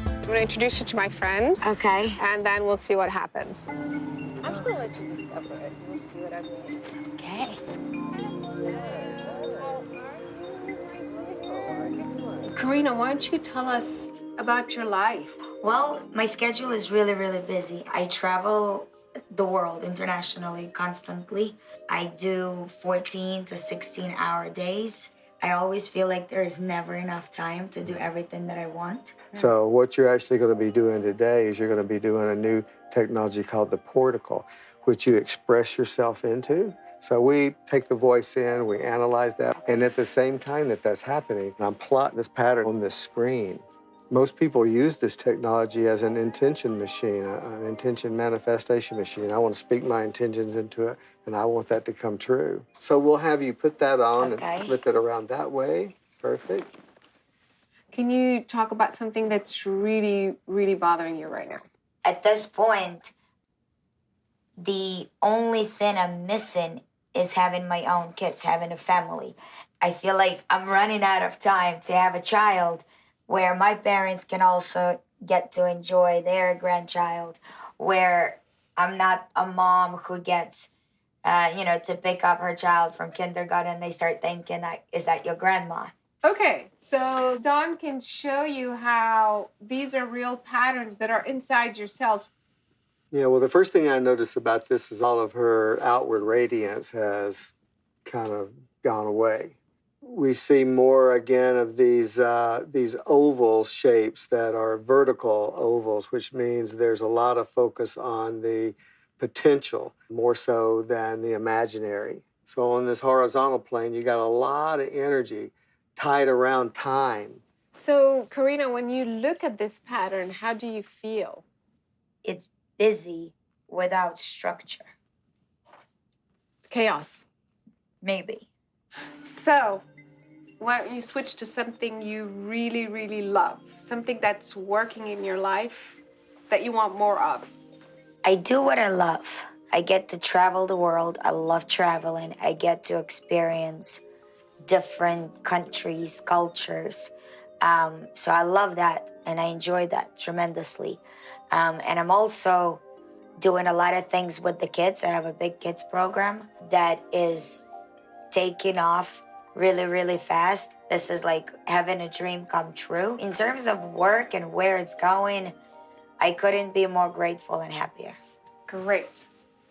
I'm gonna introduce you to my friend. Okay. And then we'll see what happens. I'm just gonna let you discover it. We'll see what I mean. Okay. Karina, why don't you tell us about your life? Well, my schedule is really, really busy. I travel the world internationally constantly. I do 14 to 16-hour days. I always feel like there is never enough time to do everything that I want. So what you're actually going to be doing today is you're going to be doing a new technology called the portical, which you express yourself into. So we take the voice in, we analyze that, and at the same time that that's happening, I'm plotting this pattern on this screen. Most people use this technology as an intention machine, an intention manifestation machine. I want to speak my intentions into it, and I want that to come true. So we'll have you put that on and flip it around that way. Perfect. Can you talk about something that's really, really bothering you right now? At this point, the only thing I'm missing is having my own kids, having a family. I feel like I'm running out of time to have a child where my parents can also get to enjoy their grandchild, where I'm not a mom who gets, to pick up her child from kindergarten. They start thinking, is that your grandma? Okay, so Dawn can show you how these are real patterns that are inside yourself. Yeah, well, the first thing I noticed about this is all of her outward radiance has kind of gone away. We see more again of these oval shapes that are vertical ovals, which means there's a lot of focus on the potential more so than the imaginary. So on this horizontal plane, you got a lot of energy tied around time. So, Karina, when you look at this pattern, how do you feel? It's busy without structure. Chaos. Maybe. So, why don't you switch to something you really, really love? Something that's working in your life that you want more of. I do what I love. I get to travel the world. I love traveling. I get to experience different countries, cultures. So I love that, and I enjoy that tremendously. And I'm also doing a lot of things with the kids. I have a big kids program that is taking off really, really fast. This is like having a dream come true. In terms of work and where it's going, I couldn't be more grateful and happier. Great.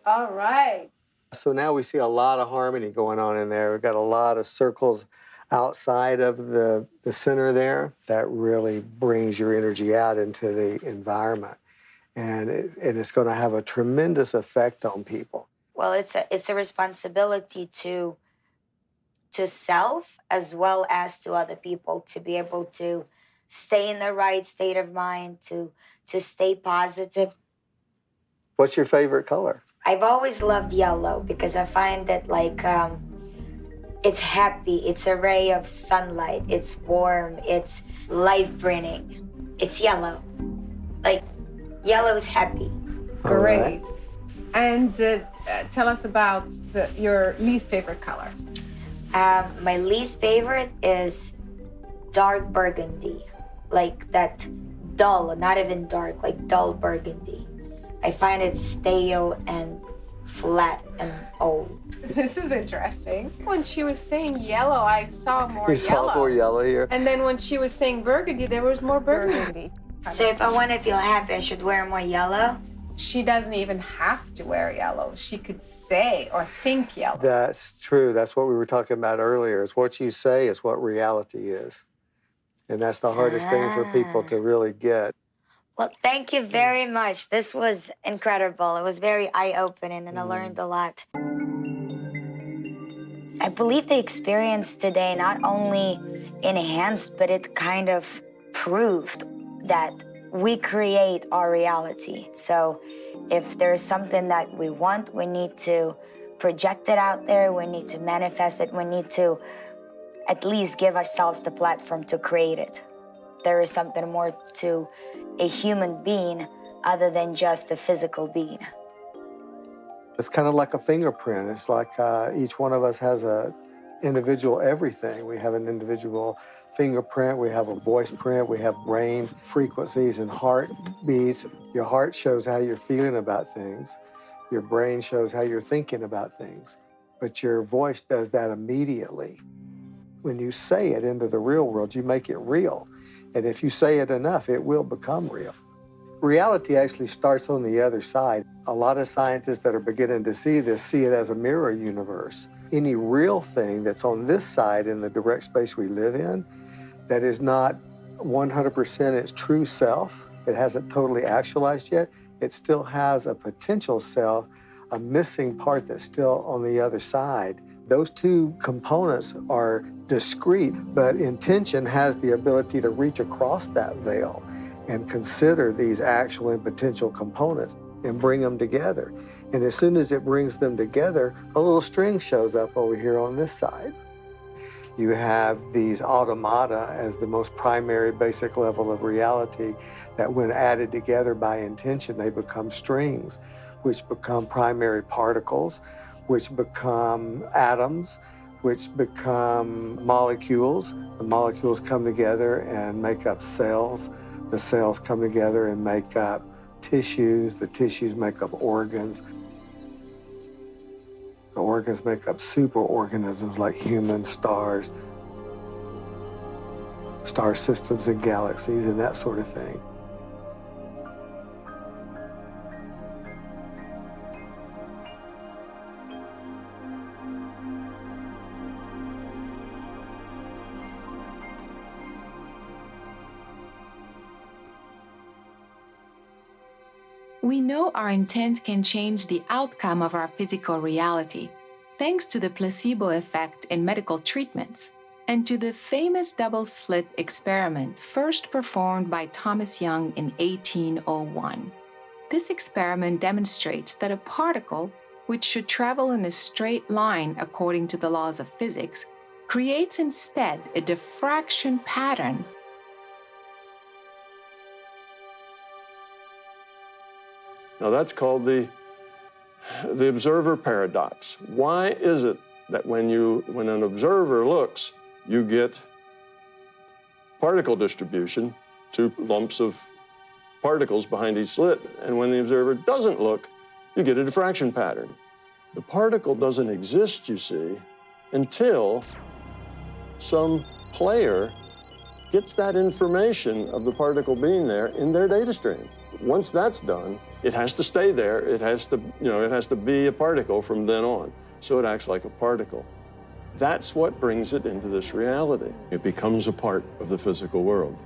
All right. So now we see a lot of harmony going on in there. We've got a lot of circles outside of the center there. That really brings your energy out into the environment. And it's going to have a tremendous effect on people. Well, it's a responsibility to self as well as to other people, to be able to stay in the right state of mind, to stay positive. What's your favorite color? I've always loved yellow because I find that it's happy, it's a ray of sunlight, it's warm, it's life-bringing. It's yellow. Yellow's happy. Great. Right. And tell us about your least favorite colors. My least favorite is dark burgundy, like that dull, not even dark, like dull burgundy. I find it stale and flat and old. This is interesting. When she was saying yellow, I saw more You yellow. saw more yellow here. And then when she was saying burgundy, there was more burgundy. So if I want to feel happy, I should wear more yellow? She doesn't even have to wear yellow. She could say or think yellow. That's true. That's what we were talking about earlier, is what you say is what reality is. And that's the hardest thing for people to really get. Well, thank you very much. This was incredible. It was very eye-opening, and I learned a lot. I believe the experience today not only enhanced, but it kind of proved that we create our reality. So if there's something that we want, we need to project it out there, we need to manifest it, we need to at least give ourselves the platform to create it. There is something more to a human being other than just a physical being. It's kind of like a fingerprint. It's like each one of us has a individual everything. We have an individual fingerprint, we have a voice print, we have brain frequencies and heartbeats. Your heart shows how you're feeling about things. Your brain shows how you're thinking about things. But your voice does that immediately. When you say it into the real world, you make it real. And if you say it enough, it will become real. Reality actually starts on the other side. A lot of scientists that are beginning to see this see it as a mirror universe. Any real thing that's on this side in the direct space we live in that is not 100% its true self, it hasn't totally actualized yet, it still has a potential self, a missing part that's still on the other side. Those two components are discrete, but intention has the ability to reach across that veil and consider these actual and potential components and bring them together. And as soon as it brings them together, a little string shows up over here on this side. You have these automata as the most primary basic level of reality that when added together by intention, they become strings, which become primary particles, which become atoms, which become molecules. The molecules come together and make up cells. The cells come together and make up tissues. The tissues make up organs. The organs make up superorganisms like humans, stars, star systems and galaxies and that sort of thing. We know our intent can change the outcome of our physical reality, thanks to the placebo effect in medical treatments, and to the famous double-slit experiment first performed by Thomas Young in 1801. This experiment demonstrates that a particle, which should travel in a straight line according to the laws of physics, creates instead a diffraction pattern. Now that's called the observer paradox. Why is it that when an observer looks, you get particle distribution, two lumps of particles behind each slit, and when the observer doesn't look, you get a diffraction pattern. The particle doesn't exist, you see, until some player gets that information of the particle being there in their data stream. Once that's done, it has to stay there. It has to be a particle from then on. So it acts like a particle. That's what brings it into this reality. It becomes a part of the physical world.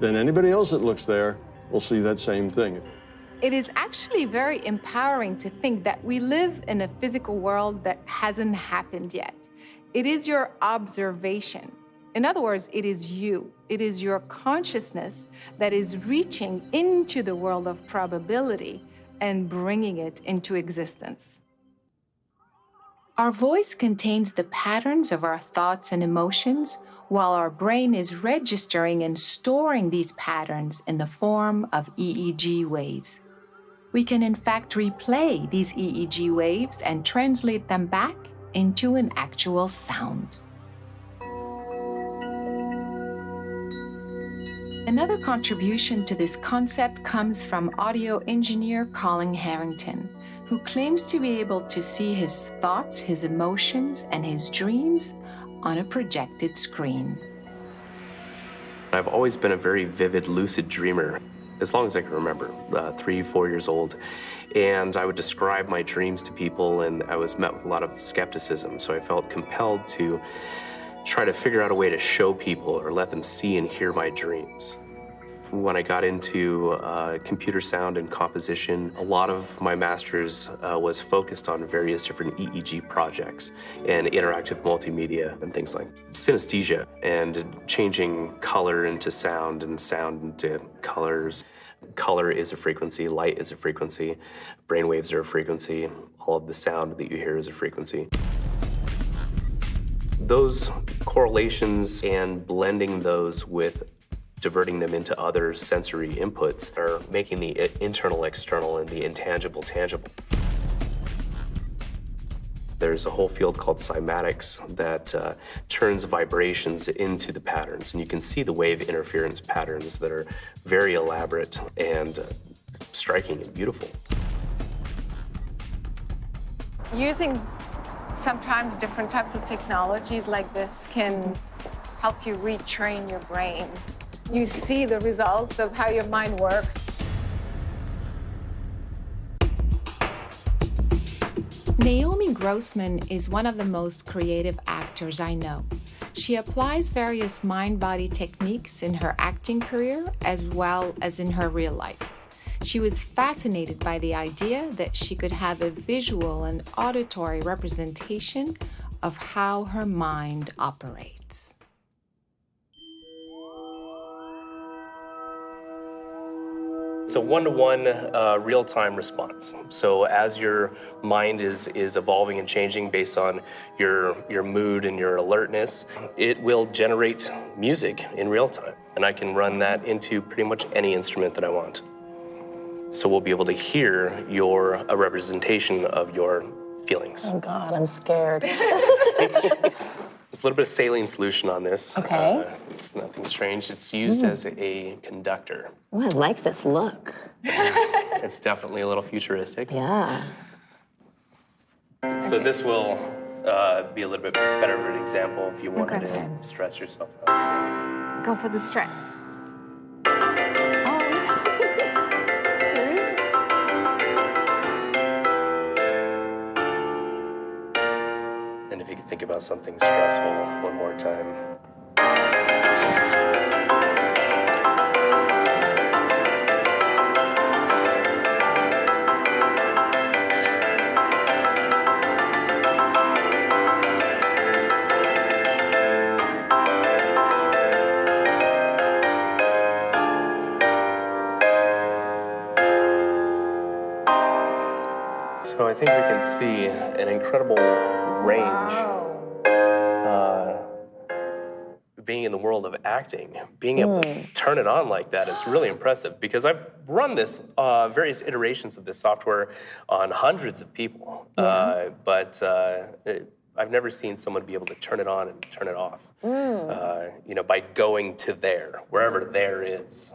Then anybody else that looks there will see that same thing. It is actually very empowering to think that we live in a physical world that hasn't happened yet. It is your observation. In other words, it is you. It is your consciousness that is reaching into the world of probability and bringing it into existence. Our voice contains the patterns of our thoughts and emotions, while our brain is registering and storing these patterns in the form of EEG waves. We can in fact replay these EEG waves and translate them back into an actual sound. Another contribution to this concept comes from audio engineer Colin Harrington, who claims to be able to see his thoughts, his emotions, and his dreams on a projected screen. I've always been a very vivid, lucid dreamer, as long as I can remember, 3, 4 years old. And I would describe my dreams to people, and I was met with a lot of skepticism. So I felt compelled to try to figure out a way to show people or let them see and hear my dreams. When I got into computer sound and composition, a lot of my master's was focused on various different EEG projects and interactive multimedia and things like synesthesia and changing color into sound and sound into colors. Color is a frequency, light is a frequency, brainwaves are a frequency, all of the sound that you hear is a frequency. Those correlations and blending those with diverting them into other sensory inputs are making the internal external and the intangible tangible. There's a whole field called cymatics that turns vibrations into the patterns, and you can see the wave interference patterns that are very elaborate and striking and beautiful. Using sometimes different types of technologies like this can help you retrain your brain. You see the results of how your mind works. Naomi Grossman is one of the most creative actors I know. She applies various mind-body techniques in her acting career as well as in her real life. She was fascinated by the idea that she could have a visual and auditory representation of how her mind operates. It's a one-to-one real-time response. So as your mind is evolving and changing based on your mood and your alertness, it will generate music in real time. And I can run that into pretty much any instrument that I want. So we'll be able to hear a representation of your feelings. Oh God, I'm scared. There's a little bit of saline solution on this. Okay. It's nothing strange. It's used as a conductor. Oh, I like this look. It's definitely a little futuristic. Yeah. So this will be a little bit better of an example if you wanted to stress yourself out. Go for the stress. And if you could think about something stressful one more time. So I think we can see an incredible range. Being in the world of acting, being able to turn it on like that is really impressive, because I've run this, various iterations of this software on hundreds of people, but I've never seen someone be able to turn it on and turn it off, by going to there, wherever there is.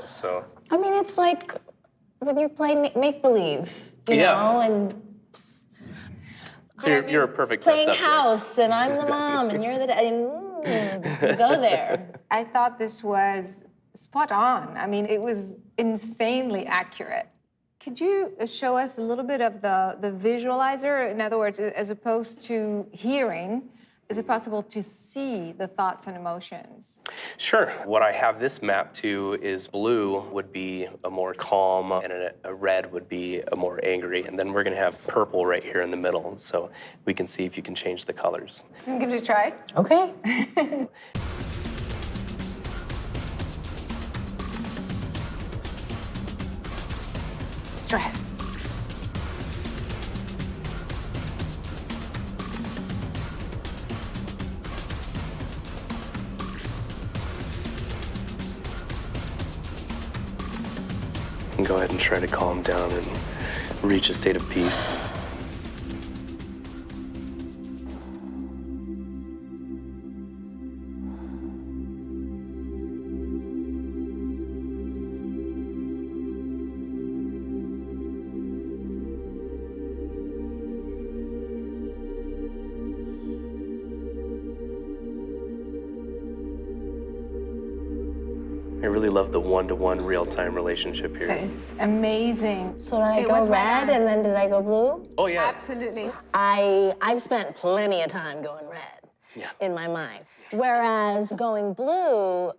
So. I mean, it's like when you play make-believe, you know, and so you're a perfect test playing subject. house, and I'm the mom, and you're the dad, and go there. I thought this was spot on. I mean, it was insanely accurate. Could you show us a little bit of the visualizer? In other words, as opposed to hearing, is it possible to see the thoughts and emotions? Sure. What I have this mapped to is blue would be a more calm, and a red would be a more angry. And then we're going to have purple right here in the middle. So we can see if you can change the colors. Can you give it a try? Okay. Stress. And go ahead and try to calm down and reach a state of peace. I really love the one-to-one real-time relationship here. It's amazing. So did I It go was red and then did I go blue? Oh, yeah. Absolutely. I've spent plenty of time going red in my mind. Whereas going blue,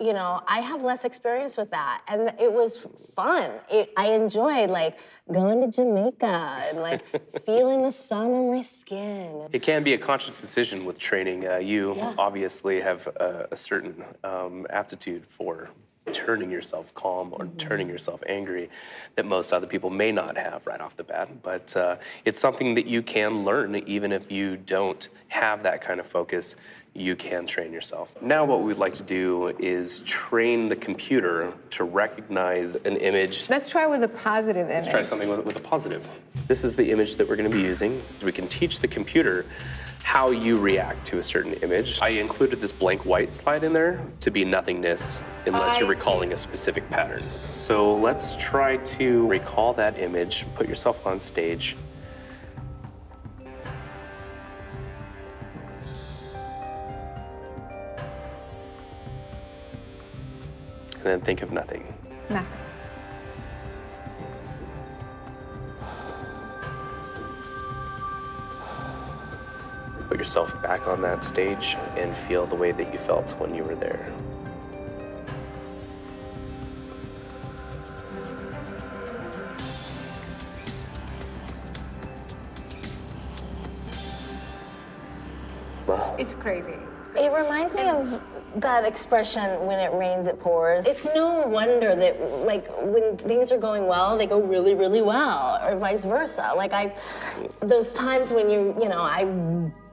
you know, I have less experience with that. And it was fun. I enjoyed like going to Jamaica and like feeling the sun on my skin. It can be a conscious decision with training. You obviously have a certain aptitude for turning yourself calm or turning yourself angry that most other people may not have right off the bat. But it's something that you can learn even if you don't have that kind of focus. You can train yourself. Now what we'd like to do is train the computer to recognize an image. Let's try with a positive image. Let's try something with a positive. This is the image that we're going to be using. We can teach the computer how you react to a certain image. I included this blank white slide in there to be nothingness unless you're recalling a specific pattern. So let's try to recall that image. Put yourself on stage. And then think of nothing. Nothing. Put yourself back on that stage and feel the way that you felt when you were there. It's crazy. It reminds me of that expression, when it rains, it pours. It's no wonder that, like, when things are going well, they go really, really well, or vice versa. Like, those times when I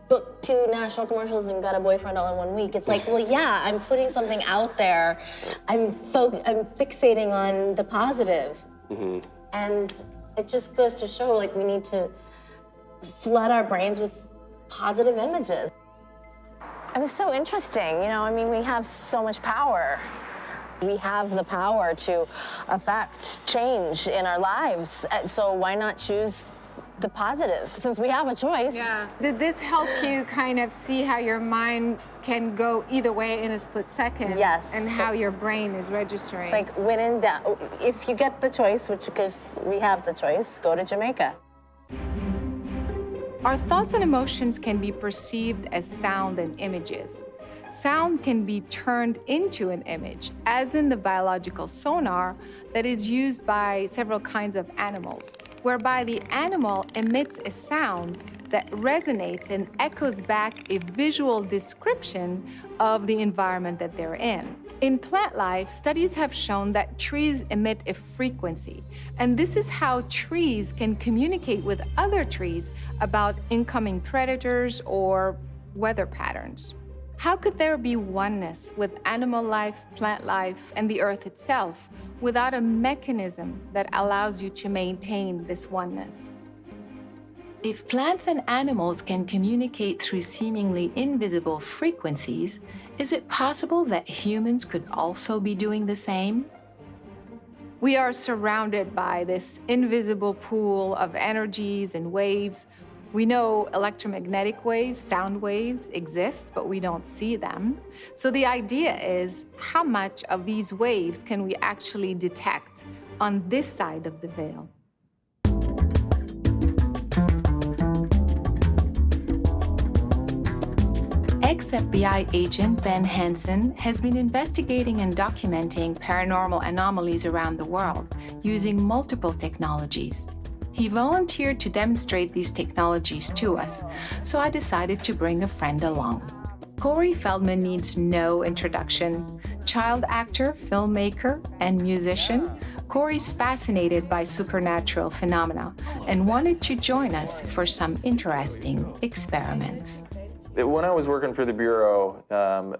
booked 2 national commercials and got a boyfriend all in 1 week. It's like, well, yeah, I'm putting something out there. I'm fixating on the positive. Mm-hmm. And it just goes to show, like, we need to flood our brains with positive images. It was so interesting, I mean, we have so much power. We have the power to affect change in our lives, so why not choose the positive, since we have a choice? Yeah. Did this help you kind of see how your mind can go either way in a split second? Yes. And how your brain is registering? It's like, when in doubt, if you get the choice, which, because we have the choice, go to Jamaica. Our thoughts and emotions can be perceived as sound and images. Sound can be turned into an image, as in the biological sonar that is used by several kinds of animals, whereby the animal emits a sound that resonates and echoes back a visual description of the environment that they're in. In plant life, studies have shown that trees emit a frequency, and this is how trees can communicate with other trees about incoming predators or weather patterns. How could there be oneness with animal life, plant life, and the earth itself without a mechanism that allows you to maintain this oneness? If plants and animals can communicate through seemingly invisible frequencies, is it possible that humans could also be doing the same? We are surrounded by this invisible pool of energies and waves. We know electromagnetic waves, sound waves exist, but we don't see them. So the idea is, how much of these waves can we actually detect on this side of the veil? Ex-FBI agent Ben Hansen has been investigating and documenting paranormal anomalies around the world using multiple technologies. He volunteered to demonstrate these technologies to us, so I decided to bring a friend along. Cory Feldman needs no introduction. Child actor, filmmaker, and musician, Cory's fascinated by supernatural phenomena and wanted to join us for some interesting experiments. When I was working for the Bureau,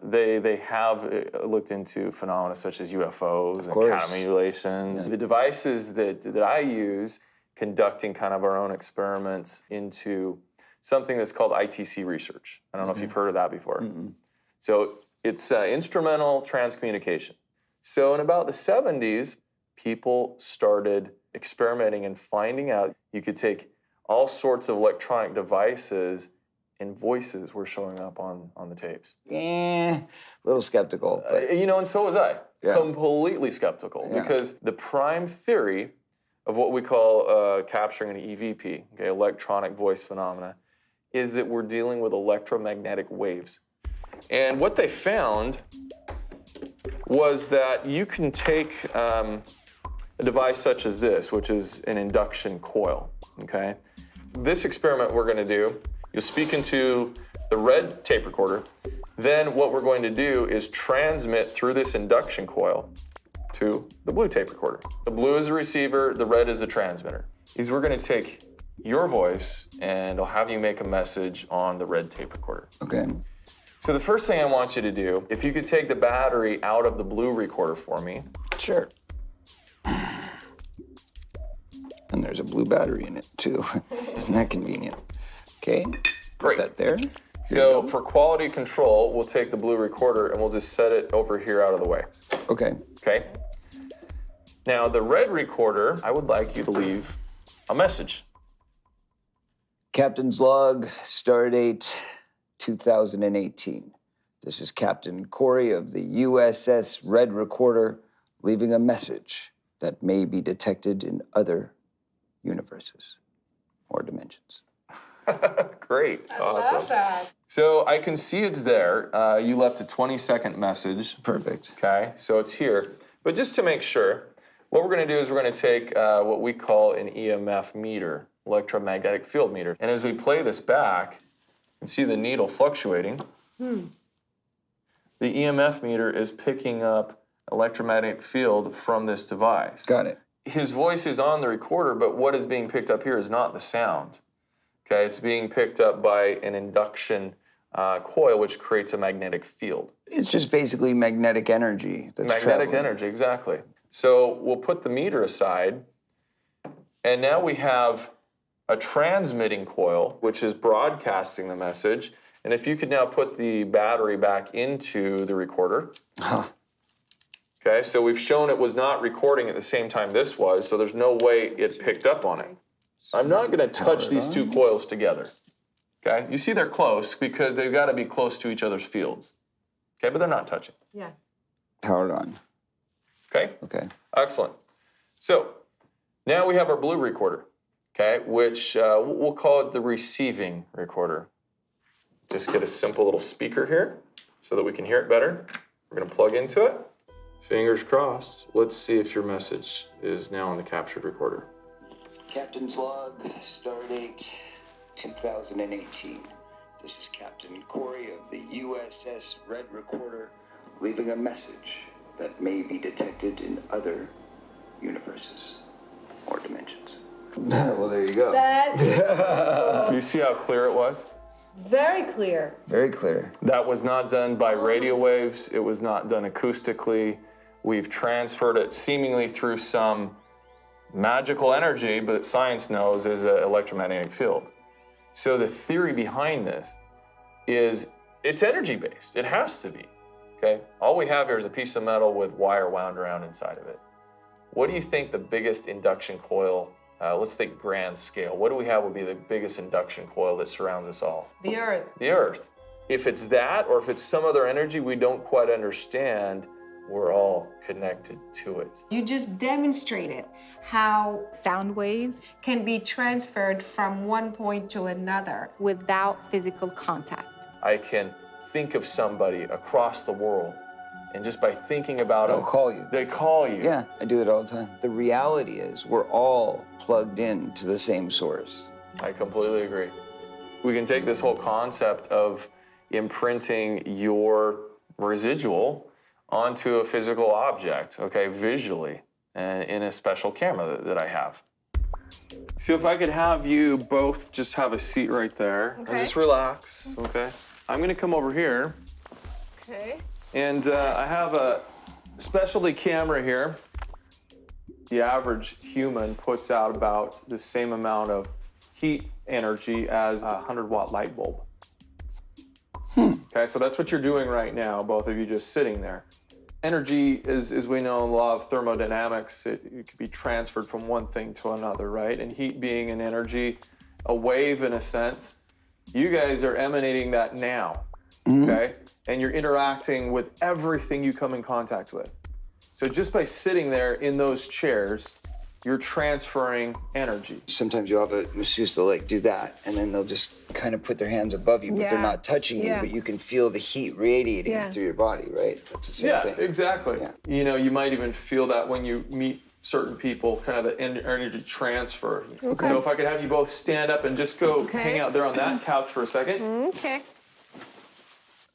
they have looked into phenomena such as UFOs and counter manipulations. The devices that I use conducting kind of our own experiments into something that's called ITC research. I don't know if you've heard of that before. So it's instrumental transcommunication. So in about the 70s, people started experimenting and finding out you could take all sorts of electronic devices and voices were showing up on the tapes. A little skeptical. But... You know, and so was I. Yeah. Completely skeptical, because the prime theory of what we call capturing an EVP, okay, electronic voice phenomena, is that we're dealing with electromagnetic waves. And what they found was that you can take a device such as this, which is an induction coil, okay? This experiment we're gonna do, you'll speak into the red tape recorder, then what we're going to do is transmit through this induction coil to the blue tape recorder. The blue is the receiver, the red is the transmitter. We're gonna take your voice and I'll have you make a message on the red tape recorder. Okay. So the first thing I want you to do, if you could take the battery out of the blue recorder for me. Sure. And there's a blue battery in it too. Isn't that convenient? Okay. Great. Put that there. So for quality control, we'll take the blue recorder and we'll just set it over here out of the way. Okay. Okay. Now the red recorder, I would like you to leave a message. Captain's log, stardate 2018. This is Captain Cory of the USS Red Recorder leaving a message that may be detected in other universes or dimensions. Great. Awesome. Love that. So I can see it's there. You left a 20-second message. Perfect. Okay, so it's here. But just to make sure, what we're going to do is we're going to take what we call an EMF meter, electromagnetic field meter. And as we play this back, you can see the needle fluctuating. The EMF meter is picking up electromagnetic field from this device. Got it. His voice is on the recorder, but what is being picked up here is not the sound. Okay, it's being picked up by an induction coil, which creates a magnetic field. It's just basically magnetic energy that's Magnetic traveling. energy, exactly. So we'll put the meter aside, and now we have a transmitting coil, which is broadcasting the message. And if you could now put the battery back into the recorder. Okay, so we've shown it was not recording at the same time this was, so there's no way it picked up on it. I'm not going to touch these two coils together. Okay, you see they're close because they've got to be close to each other's fields. Okay, but they're not touching. Yeah. Powered on. Okay? Okay. Excellent. So now we have our blue recorder, okay, which we'll call it the receiving recorder. Just get a simple little speaker here so that we can hear it better. We're going to plug into it. Fingers crossed. Let's see if your message is now on the captured recorder. Captain's log, stardate 2018. This is Captain Cory of the USS Red Recorder leaving a message that may be detected in other universes or dimensions. Well, there you go. That is Do you see how clear it was? very clear. Very clear. That was not done by radio waves. It was not done acoustically. We've transferred it seemingly through some magical energy, but science knows is an electromagnetic field. So the theory behind this is it's energy-based. It has to be, okay? All we have here is a piece of metal with wire wound around inside of it. What do you think the biggest induction coil, let's think grand scale, what do we have would be the biggest induction coil that surrounds us all? The Earth. The Earth. If it's that, or if it's some other energy we don't quite understand, we're all connected to it. You just demonstrated how sound waves can be transferred from one point to another without physical contact. I can think of somebody across the world, and just by thinking about They'll call you. They call you. Yeah, I do it all the time. The reality is we're all plugged in to the same source. I completely agree. We can take this whole concept of imprinting your residual onto a physical object, okay, visually, and in a special camera that I have. So if I could have you both just have a seat right there, and just relax, okay? I'm gonna come over here. Okay. And I have a specialty camera here. The average human puts out about the same amount of heat energy as a 100-watt light bulb. Okay, so that's what you're doing right now, both of you just sitting there. Energy, as we know in the law of thermodynamics, it can be transferred from one thing to another, right? And heat being an energy, a wave in a sense, You guys are emanating that now, okay? And you're interacting with everything you come in contact with. So just by sitting there in those chairs, you're transferring energy. Sometimes you'll have a masseuse, they'll like do that, and then they'll just kind of put their hands above you, but they're not touching you, but you can feel the heat radiating through your body, right? That's the same thing. Exactly. You know, you might even feel that when you meet certain people, kind of the energy transfer. Okay. So if I could have you both stand up and just go hang out there on that couch for a second. Okay.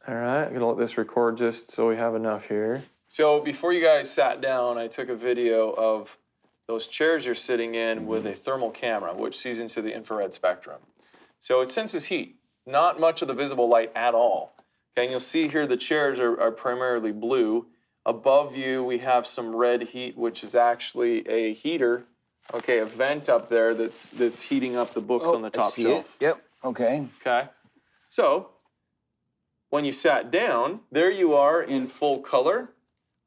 All right, I'm gonna let this record just so we have enough here. So before you guys sat down, I took a video of those chairs you're sitting in with a thermal camera, which sees into the infrared spectrum. So it senses heat, not much of the visible light at all. Okay, and you'll see here the chairs are primarily blue. Above you, we have some red heat, which is actually a heater, okay, a vent up there that's heating up the books on the top shelf. Yep, okay. Okay, so when you sat down, there you are in full color.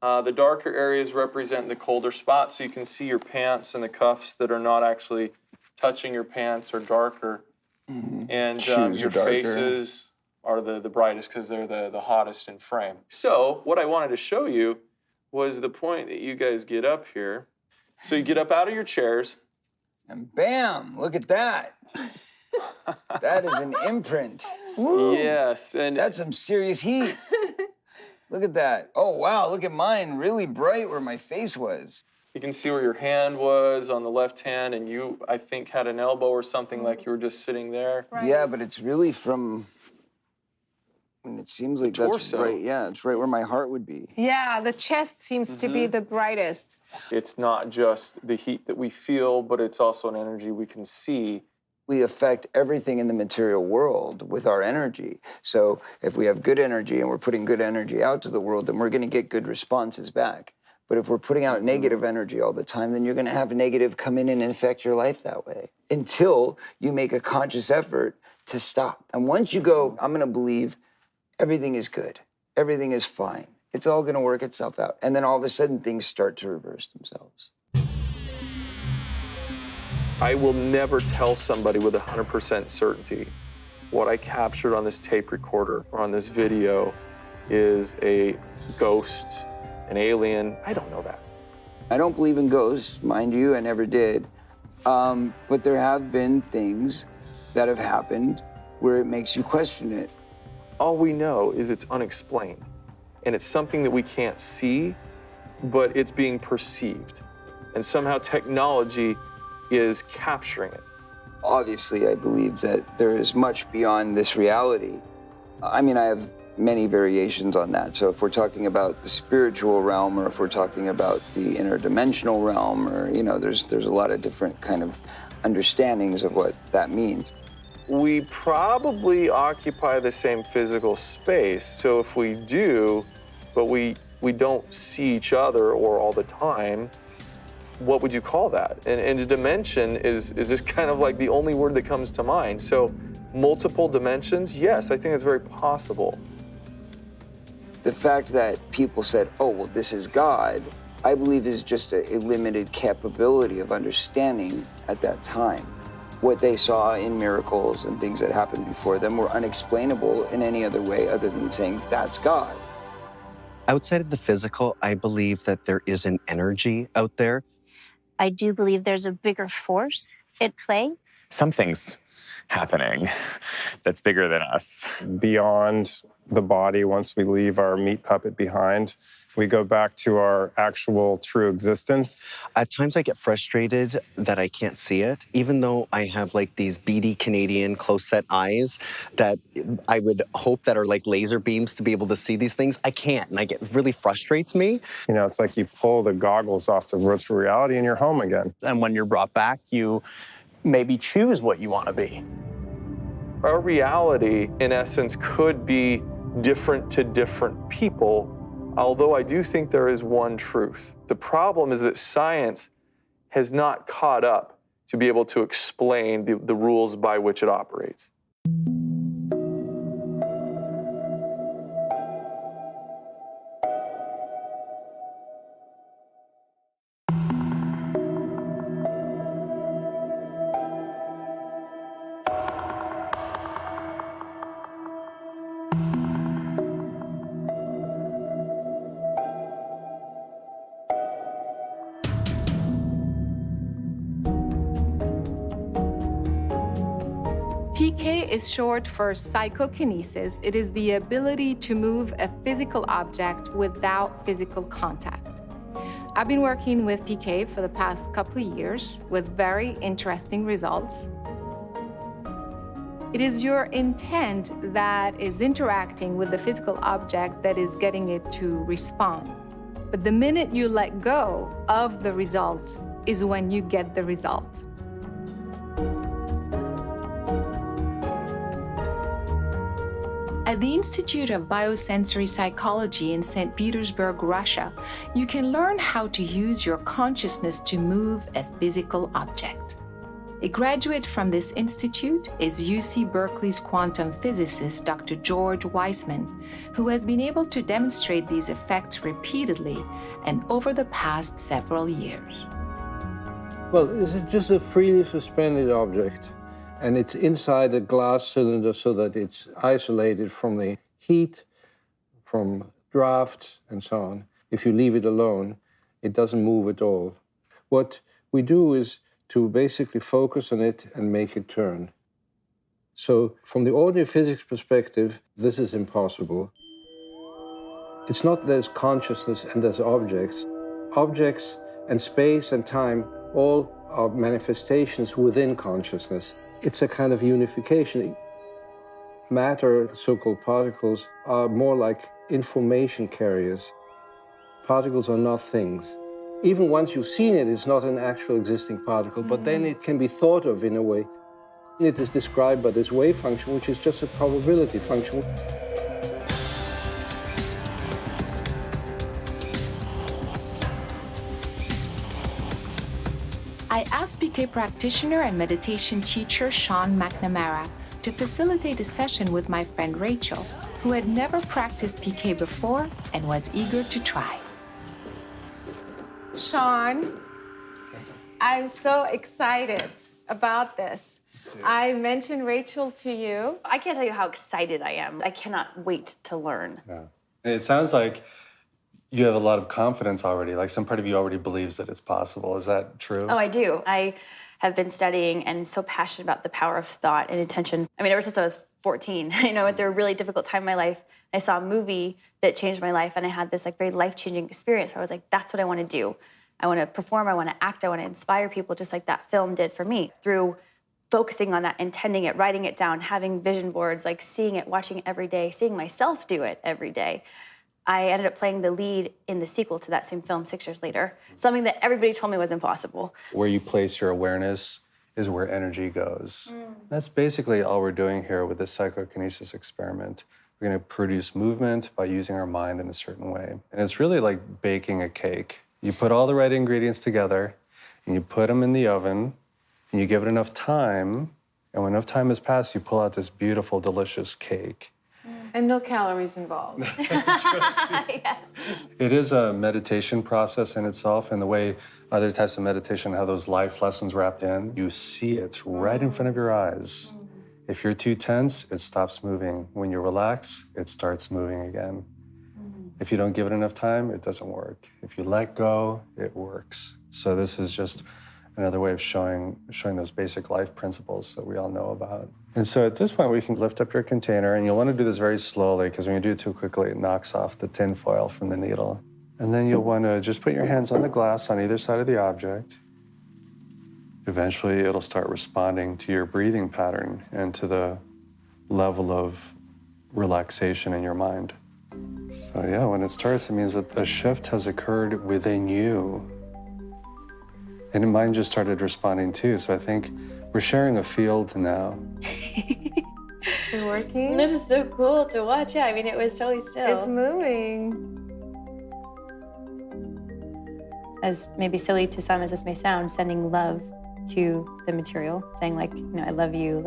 The darker areas represent the colder spots, so you can see your pants and the cuffs that are not actually touching your pants are darker. And your faces are the brightest because they're the hottest in frame. So what I wanted to show you was the point that you guys get up here. So you get up out of your chairs. And bam, look at that. That is an imprint. Woo. Yes. And that's some serious heat. Look at that. Oh, wow, look at mine, really bright where my face was. You can see where your hand was on the left hand, and you, I think, had an elbow or something like you were just sitting there. Right. Yeah, but it's really from, I mean, it seems like that's right, yeah, it's right where my heart would be. Yeah, the chest seems to be the brightest. It's not just the heat that we feel, but it's also an energy we can see. We affect everything in the material world with our energy. So if we have good energy and we're putting good energy out to the world, then we're going to get good responses back. But if we're putting out negative energy all the time, then you're going to have negative come in and affect your life that way until you make a conscious effort to stop. And once you go, I'm going to believe everything is good, everything is fine, it's all going to work itself out. And then all of a sudden things start to reverse themselves. I will never tell somebody with 100% certainty what I captured on this tape recorder or on this video is a ghost, an alien. I don't know that. I don't believe in ghosts, mind you, I never did. But there have been things that have happened where it makes you question it. All we know is it's unexplained. And it's something that we can't see, but it's being perceived. And somehow technology is capturing it. Obviously, I believe that there is much beyond this reality. I mean, I have many variations on that. So if we're talking about the spiritual realm, or if we're talking about the interdimensional realm, or, you know, there's a lot of different kind of understandings of what that means. We probably occupy the same physical space. So if we do, but we don't see each other or all the time, what would you call that? And a dimension is just kind of like the only word that comes to mind. So multiple dimensions, yes, I think it's very possible. The fact that people said, oh, well, this is God, I believe is just a limited capability of understanding at that time. What they saw in miracles and things that happened before them were unexplainable in any other way other than saying, that's God. Outside of the physical, I believe that there is an energy out there. I do believe there's a bigger force at play. Something's happening that's bigger than us. Beyond the body, once we leave our meat puppet behind, we go back to our actual true existence. At times I get frustrated that I can't see it, even though I have like these beady Canadian close-set eyes that I would hope that are like laser beams to be able to see these things. I can't, and it really frustrates me. You know, it's like you pull the goggles off the virtual reality and you're home again. And when you're brought back, you maybe choose what you want to be. Our reality, in essence, could be different to different people, although I do think there is one truth. The problem is that science has not caught up to be able to explain the rules by which it operates. PK is short for psychokinesis. It is the ability to move a physical object without physical contact. I've been working with PK for the past couple of years with very interesting results. It is your intent that is interacting with the physical object that is getting it to respond. But the minute you let go of the result is when you get the result. At the Institute of Biosensory Psychology in St. Petersburg, Russia, you can learn how to use your consciousness to move a physical object. A graduate from this institute is UC Berkeley's quantum physicist, Dr. George Weissman, who has been able to demonstrate these effects repeatedly and over the past several years. Well, it's just a freely suspended object, and it's inside a glass cylinder so that it's isolated from the heat, from drafts, and so on. If you leave it alone, it doesn't move at all. What we do is to basically focus on it and make it turn. So from the ordinary physics perspective, this is impossible. It's not there's consciousness and there's objects. Objects and space and time all are manifestations within consciousness. It's a kind of unification. Matter, so-called particles, are more like information carriers. Particles are not things. Even once you've seen it, it's not an actual existing particle, but then it can be thought of in a way. It is described by this wave function, which is just a probability function. I asked PK practitioner and meditation teacher Sean McNamara to facilitate a session with my friend Rachel, who had never practiced PK before and was eager to try. Sean, I'm so excited about this. I mentioned Rachel to you. I can't tell you how excited I am. I cannot wait to learn. Yeah. It sounds like you have a lot of confidence already. Like some part of you already believes that it's possible. Is that true? Oh, I do. I have been studying and so passionate about the power of thought and intention. I mean, ever since I was 14, went through a really difficult time in my life. I saw a movie that changed my life, and I had this very life-changing experience where I was like, that's what I want to do. I want to perform, I want to act, I want to inspire people just like that film did for me. Through focusing on that, intending it, writing it down, having vision boards, seeing it, watching it every day, seeing myself do it every day. I ended up playing the lead in the sequel to that same film 6 years later, something that everybody told me was impossible. Where you place your awareness is where energy goes. That's basically all we're doing here with this psychokinesis experiment. We're going to produce movement by using our mind in a certain way. And it's really like baking a cake. You put all the right ingredients together, and you put them in the oven, and you give it enough time, and when enough time has passed, you pull out this beautiful, delicious cake. And no calories involved. Yes. It is a meditation process in itself, and the way other types of meditation have those life lessons wrapped in, you see it right in front of your eyes. If you're too tense, it stops moving. When you relax, it starts moving again. If you don't give it enough time, it doesn't work. If you let go, it works. So this is just another way of showing those basic life principles that we all know about. And so at this point, we can lift up your container, and you'll want to do this very slowly, because when you do it too quickly, it knocks off the tin foil from the needle. And then you'll want to just put your hands on the glass on either side of the object. Eventually, it'll start responding to your breathing pattern and to the level of relaxation in your mind. So yeah, when it starts, it means that a shift has occurred within you. And your mind just started responding too, so I think we're sharing a field now. Is it working? This is so cool to watch. Yeah, I mean, it was totally still. It's moving. As maybe silly to some as this may sound, sending love to the material, saying I love you,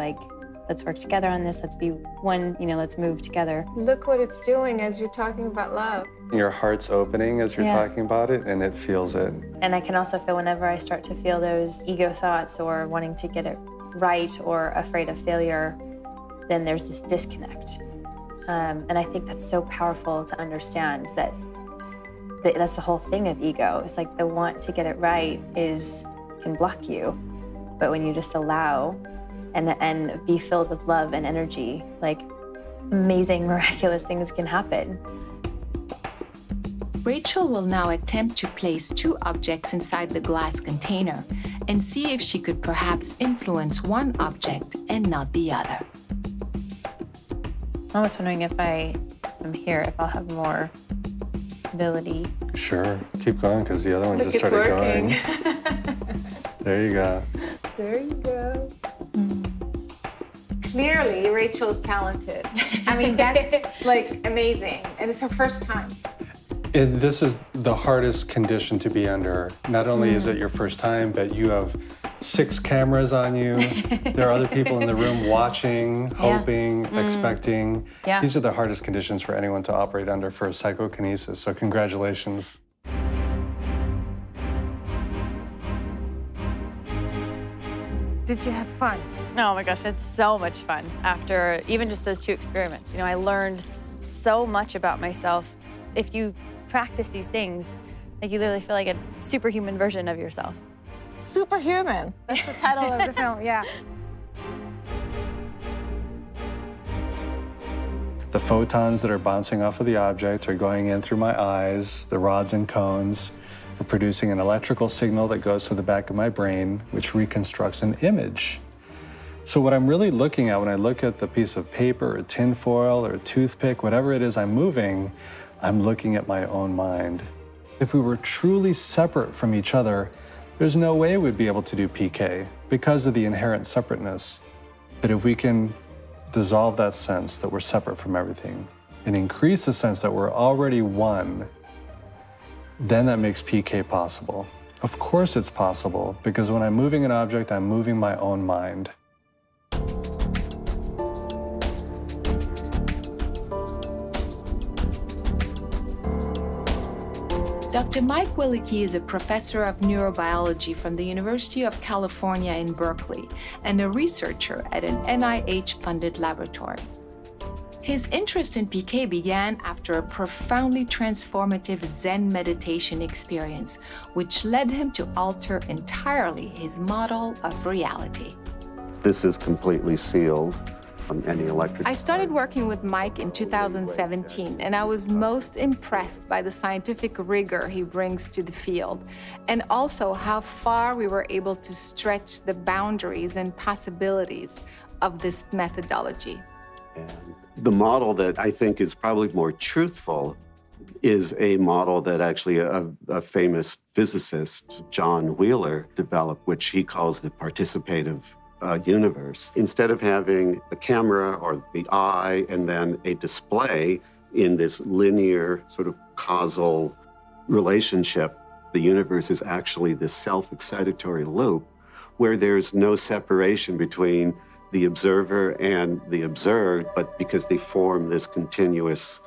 let's work together on this, let's be one, let's move together. Look what it's doing as you're talking about love. Your heart's opening as you're talking about it, and it feels it. And I can also feel whenever I start to feel those ego thoughts or wanting to get it right or afraid of failure, then there's this disconnect. And I think that's so powerful to understand that that's the whole thing of ego. It's the want to get it right can block you. But when you just allow and be filled with love and energy. Like, amazing, miraculous things can happen. Rachel will now attempt to place 2 objects inside the glass container and see if she could perhaps influence one object and not the other. I was wondering if I am here, if I'll have more ability. Sure, keep going, because the other one just started going. There you go. There you go. Clearly, Rachel is talented. I mean, that's like amazing. And it's her first time. And this is the hardest condition to be under. Not only is it your first time, but you have 6 cameras on you. There are other people in the room watching, hoping, expecting. Yeah. These are the hardest conditions for anyone to operate under for psychokinesis. So congratulations. Did you have fun? Oh my gosh, it's so much fun. After even just those 2 experiments, you know, I learned so much about myself. If you practice these things, like, you literally feel like a superhuman version of yourself. Superhuman. That's the title of the film, yeah. The photons that are bouncing off of the object are going in through my eyes, the rods and cones, are producing an electrical signal that goes to the back of my brain, which reconstructs an image. So what I'm really looking at when I look at the piece of paper or tin foil or toothpick, whatever it is I'm moving, I'm looking at my own mind. If we were truly separate from each other, there's no way we'd be able to do PK because of the inherent separateness. But if we can dissolve that sense that we're separate from everything and increase the sense that we're already one, then that makes PK possible. Of course it's possible, because when I'm moving an object, I'm moving my own mind. Dr. Mike Willicke is a professor of neurobiology from the University of California in Berkeley and a researcher at an NIH-funded laboratory. His interest in PK began after a profoundly transformative Zen meditation experience, which led him to alter entirely his model of reality. This is completely sealed from any electric. I started working with Mike in 2017, and I was most impressed by the scientific rigor he brings to the field, and also how far we were able to stretch the boundaries and possibilities of this methodology. And the model that I think is probably more truthful is a model that actually a famous physicist, John Wheeler, developed, which he calls the participative universe. Instead of having a camera or the eye and then a display in this linear sort of causal relationship, the universe is actually this self-excitatory loop where there's no separation between the observer and the observed, but because they form this continuous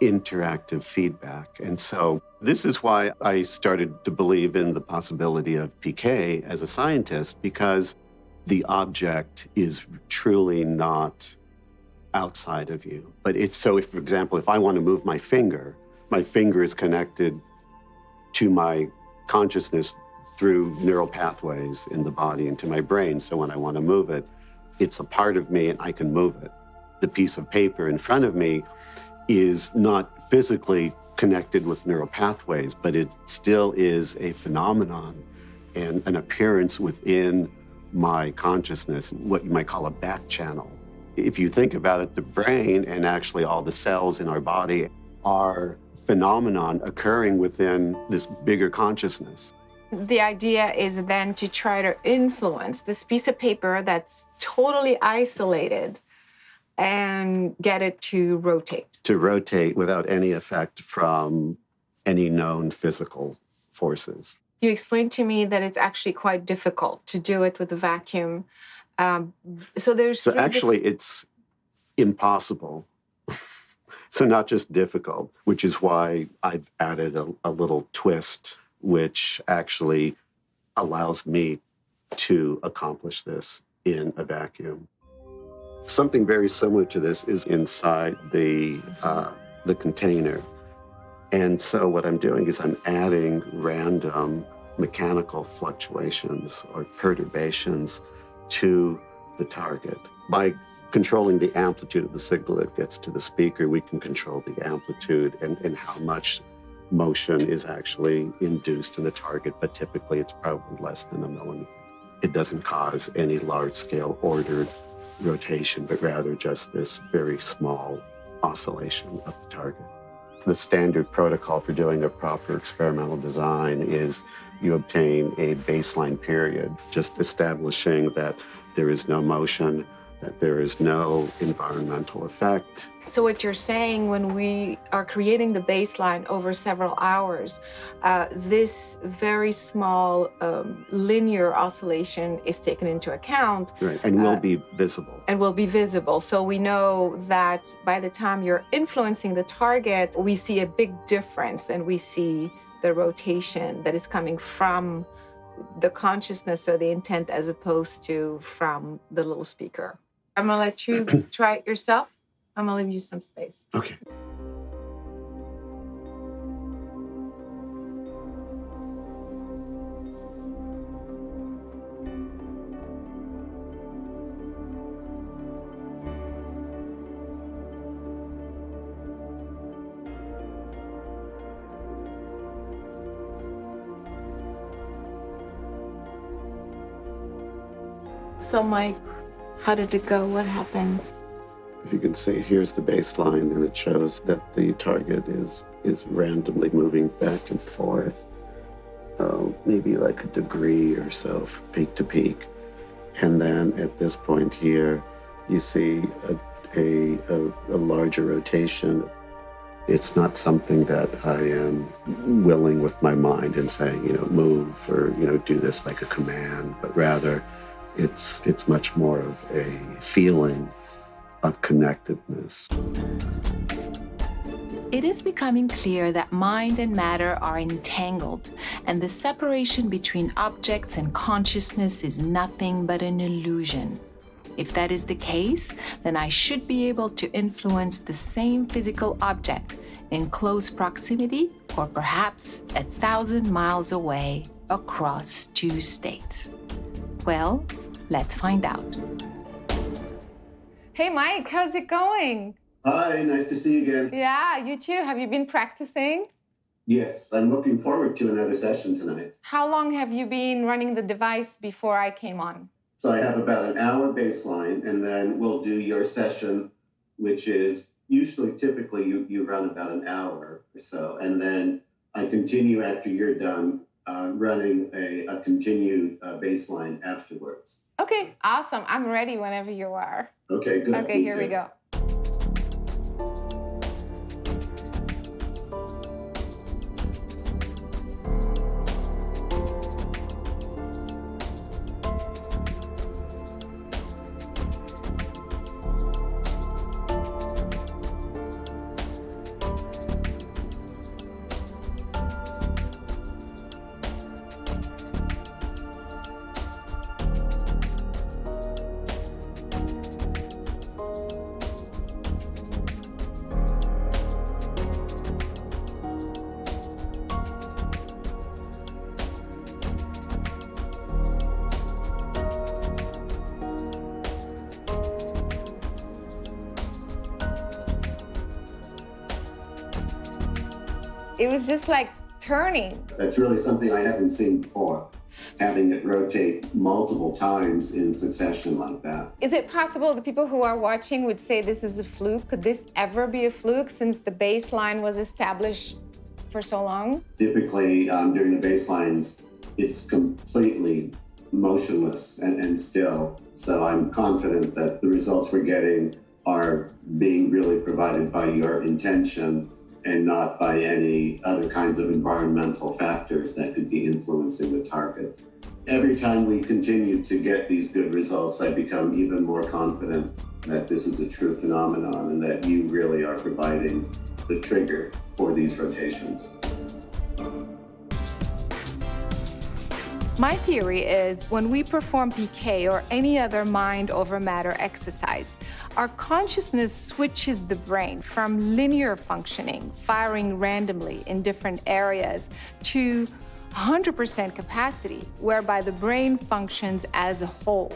interactive feedback. And so this is why I started to believe in the possibility of PK as a scientist, because the object is truly not outside of you. But it's so, if, for example, if I want to move my finger is connected to my consciousness through neural pathways in the body and to my brain. So when I want to move it, it's a part of me and I can move it. The piece of paper in front of me is not physically connected with neural pathways, but it still is a phenomenon and an appearance within my consciousness, what you might call a back channel. If you think about it, the brain and actually all the cells in our body are phenomenon occurring within this bigger consciousness. The idea is then to try to influence this piece of paper that's totally isolated and get it to rotate. To rotate without any effect from any known physical forces. You explained to me that it's actually quite difficult to do it with a vacuum. So actually, it's impossible. So not just difficult, which is why I've added a little twist, which actually allows me to accomplish this in a vacuum. Something very similar to this is inside the container. And so what I'm doing is I'm adding random mechanical fluctuations or perturbations to the target. By controlling the amplitude of the signal that gets to the speaker, we can control the amplitude and how much motion is actually induced in the target, but typically it's probably less than a millimeter. It doesn't cause any large-scale ordered rotation, but rather just this very small oscillation of the target. The standard protocol for doing a proper experimental design is you obtain a baseline period, just establishing that there is no motion, that there is no environmental effect. So what you're saying, when we are creating the baseline over several hours, this very small linear oscillation is taken into account. Right, and will be visible. And will be visible. So we know that by the time you're influencing the target, we see a big difference, and we see the rotation that is coming from the consciousness or the intent as opposed to from the little speaker. I'm gonna let you try it yourself. I'm gonna leave you some space. Okay. So Mike, how did it go? What happened? If you can see, here's the baseline, and it shows that the target is randomly moving back and forth, maybe like a degree or so from peak to peak. And then at this point here, you see a larger rotation. It's not something that I am willing with my mind and saying, move or, do this like a command, but rather it's much more of a feeling of connectedness. It is becoming clear that mind and matter are entangled, and the separation between objects and consciousness is nothing but an illusion. If that is the case, then I should be able to influence the same physical object in close proximity, or perhaps 1,000 miles away across 2 states. Well, let's find out. Hey, Mike, how's it going? Hi, nice to see you again. Yeah, you too. Have you been practicing? Yes, I'm looking forward to another session tonight. How long have you been running the device before I came on? So I have about an hour baseline, and then we'll do your session, which is typically you run about an hour or so, and then I continue after you're done running a continued baseline afterwards. Okay, awesome. I'm ready whenever you are. Okay, good. Okay, here we go. It was just like turning. That's really something I haven't seen before, having it rotate multiple times in succession like that. Is it possible the people who are watching would say this is a fluke? Could this ever be a fluke since the baseline was established for so long? Typically, during the baselines, it's completely motionless and still. So I'm confident that the results we're getting are being really provided by your intention and not by any other kinds of environmental factors that could be influencing the target. Every time we continue to get these good results, I become even more confident that this is a true phenomenon and that you really are providing the trigger for these rotations. My theory is when we perform PK or any other mind over matter exercise, our consciousness switches the brain from linear functioning, firing randomly in different areas, to 100% capacity, whereby the brain functions as a whole.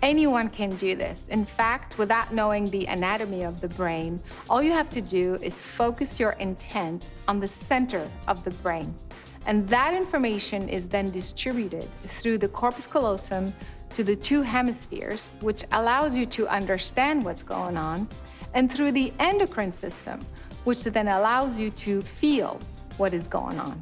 Anyone can do this. In fact, without knowing the anatomy of the brain, all you have to do is focus your intent on the center of the brain. And that information is then distributed through the corpus callosum to the two hemispheres, which allows you to understand what's going on, and through the endocrine system, which then allows you to feel what is going on.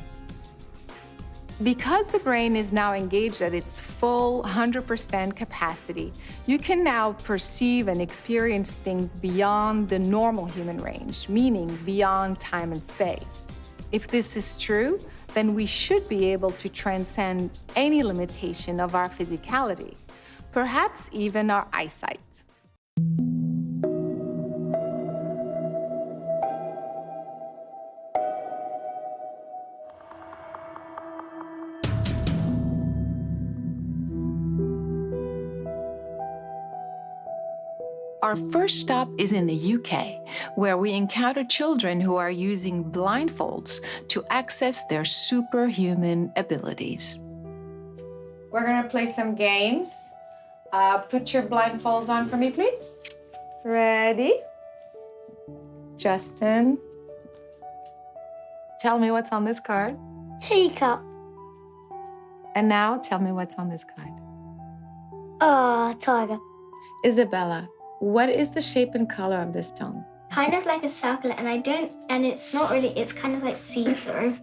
Because the brain is now engaged at its full 100% capacity, you can now perceive and experience things beyond the normal human range, meaning beyond time and space. If this is true, then we should be able to transcend any limitation of our physicality, perhaps even our eyesight. Our first stop is in the UK, where we encounter children who are using blindfolds to access their superhuman abilities. We're gonna play some games. Put your blindfolds on for me, please. Ready? Justin, tell me what's on this card. Teacup. And now tell me what's on this card. Tiger. Isabella, what is the shape and color of this stone? Kind of like a circle, and it's not really, it's kind of like see-through.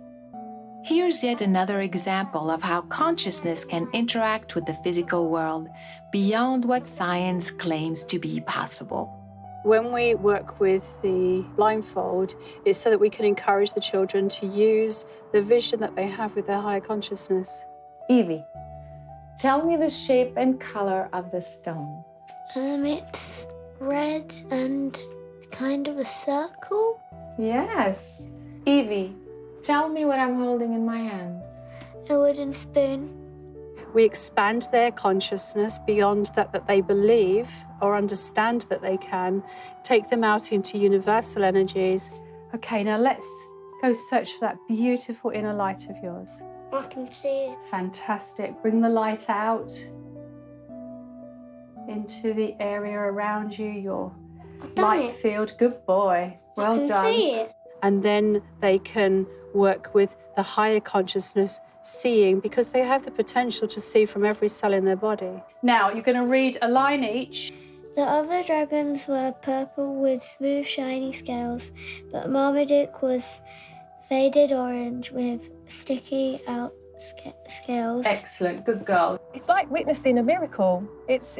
Here's yet another example of how consciousness can interact with the physical world beyond what science claims to be possible. When we work with the blindfold, it's so that we can encourage the children to use the vision that they have with their higher consciousness. Evie, tell me the shape and color of the stone. It's red and kind of a circle. Yes. Evie, tell me what I'm holding in my hand. A wooden spoon. We expand their consciousness beyond that they believe or understand that they can, take them out into universal energies. Okay, now let's go search for that beautiful inner light of yours. I can see it. Fantastic. Bring the light out into the area around you, your light field. Good boy. Well done. I can see it. And then they can work with the higher consciousness, seeing, because they have the potential to see from every cell in their body. Now, you're going to read a line each. The other dragons were purple with smooth, shiny scales, but Marmaduke was faded orange with sticky out scales. Excellent, good girl. It's like witnessing a miracle. It's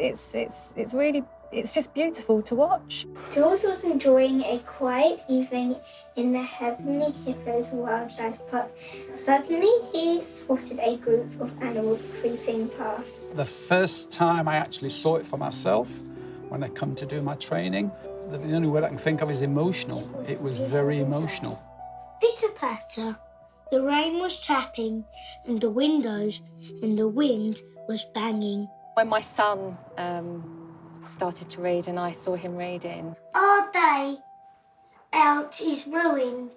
really, it's just beautiful to watch. George was enjoying a quiet evening in the Heavenly Hippos Wildlife Park. Suddenly, he spotted a group of animals creeping past. The first time I actually saw it for myself, when I come to do my training, the only word I can think of is emotional. It was very emotional. Pitter-patter. The rain was tapping, and the windows and the wind was banging. When my son started to read and I saw him reading. Our day out is ruined.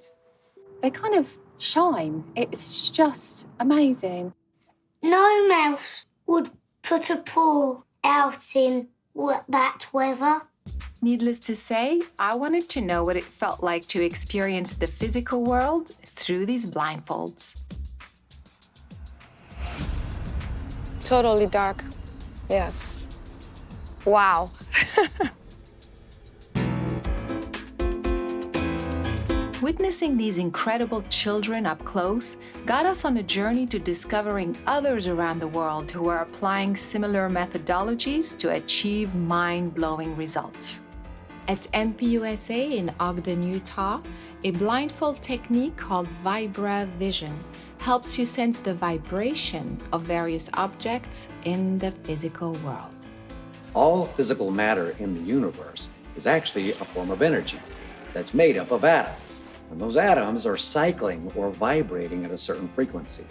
They kind of shine. It's just amazing. No mouse would put a paw out in that weather. Needless to say, I wanted to know what it felt like to experience the physical world through these blindfolds. Totally dark. Yes. Wow. Witnessing these incredible children up close got us on a journey to discovering others around the world who are applying similar methodologies to achieve mind-blowing results. At MPUSA in Ogden, Utah, a blindfold technique called Vibra Vision helps you sense the vibration of various objects in the physical world. All physical matter in the universe is actually a form of energy that's made up of atoms. And those atoms are cycling or vibrating at a certain frequency.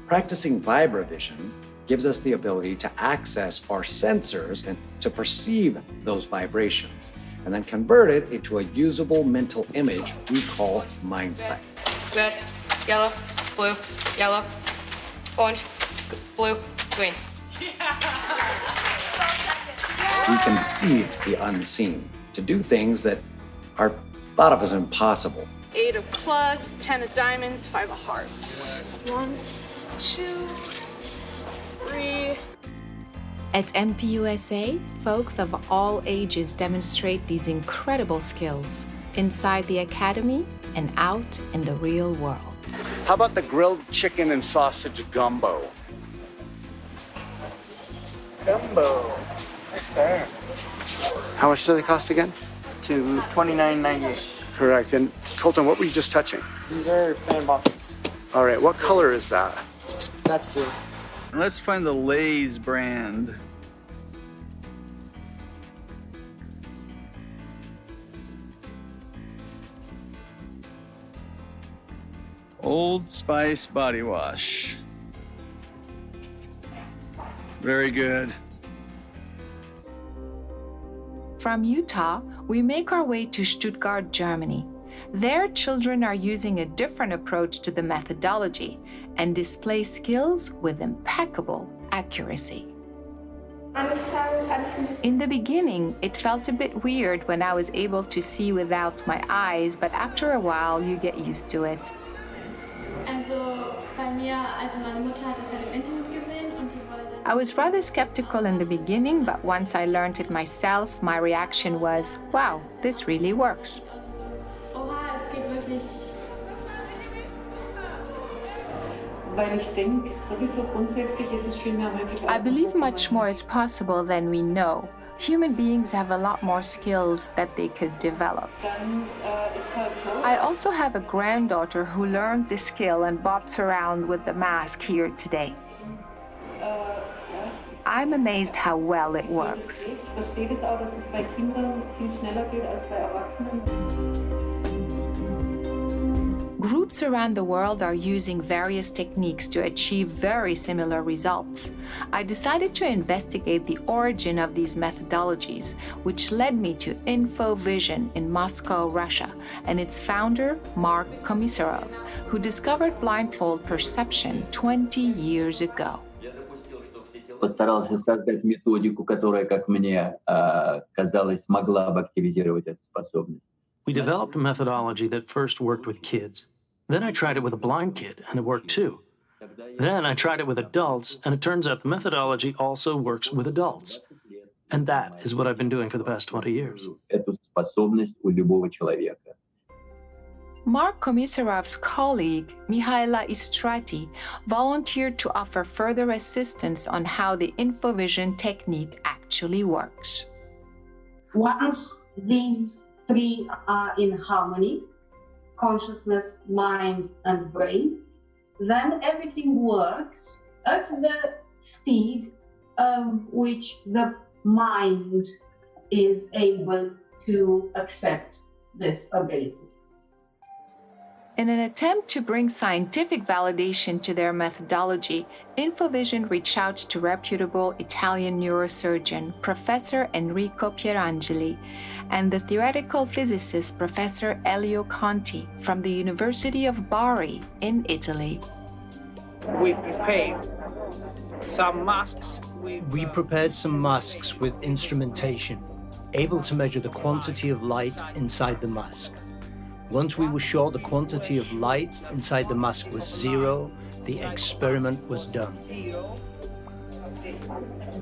Practicing Vibra Vision gives us the ability to access our sensors and to perceive those vibrations, and then convert it into a usable mental image we call mind sight. Red, yellow, blue, yellow, orange, blue, green. we can see the unseen, to do things that are thought of as impossible. 8 of clubs, 10 of diamonds, 5 of hearts. 1, 2, 3. At MPUSA, folks of all ages demonstrate these incredible skills inside the academy and out in the real world. How about the grilled chicken and sausage gumbo? Gumbo. That's fair. How much do they cost again? To $29.98. Correct. And Colton, what were you just touching? These are fan boxes. All right, what color is that? That's blue. And let's find the Lay's brand. Old Spice body wash. Very good. From Utah, we make our way to Stuttgart, Germany. There, children are using a different approach to the methodology and display skills with impeccable accuracy. In the beginning, it felt a bit weird when I was able to see without my eyes, but after a while, you get used to it. I was rather skeptical in the beginning, but once I learned it myself, my reaction was, wow, this really works. I believe much more is possible than we know. Human beings have a lot more skills that they could develop. I also have a granddaughter who learned this skill and bops around with the mask here today. I'm amazed how well it works. Groups around the world are using various techniques to achieve very similar results. I decided to investigate the origin of these methodologies, which led me to InfoVision in Moscow, Russia, and its founder, Mark Komisarov, who discovered blindfold perception 20 years ago. Постарался создать методику, которая, как мне казалось, могла бы активизировать эту способность. We developed a methodology that first worked with kids. Then I tried it with a blind kid, and it worked too. Then I tried it with adults, and it turns out the methodology also works with adults. And that is what I've been doing for the past 20 years. Эту способность у любого человека. Mark Komisarov's colleague, Mihaela Istrati, volunteered to offer further assistance on how the InfoVision technique actually works. Once these three are in harmony, consciousness, mind, and brain, then everything works at the speed which the mind is able to accept this ability. In an attempt to bring scientific validation to their methodology, InfoVision reached out to reputable Italian neurosurgeon Professor Enrico Pierangeli and the theoretical physicist Professor Elio Conti from the University of Bari in Italy. We prepared some masks. We prepared some masks with instrumentation, able to measure the quantity of light inside the mask. Once we were sure the quantity of light inside the mask was 0, the experiment was done.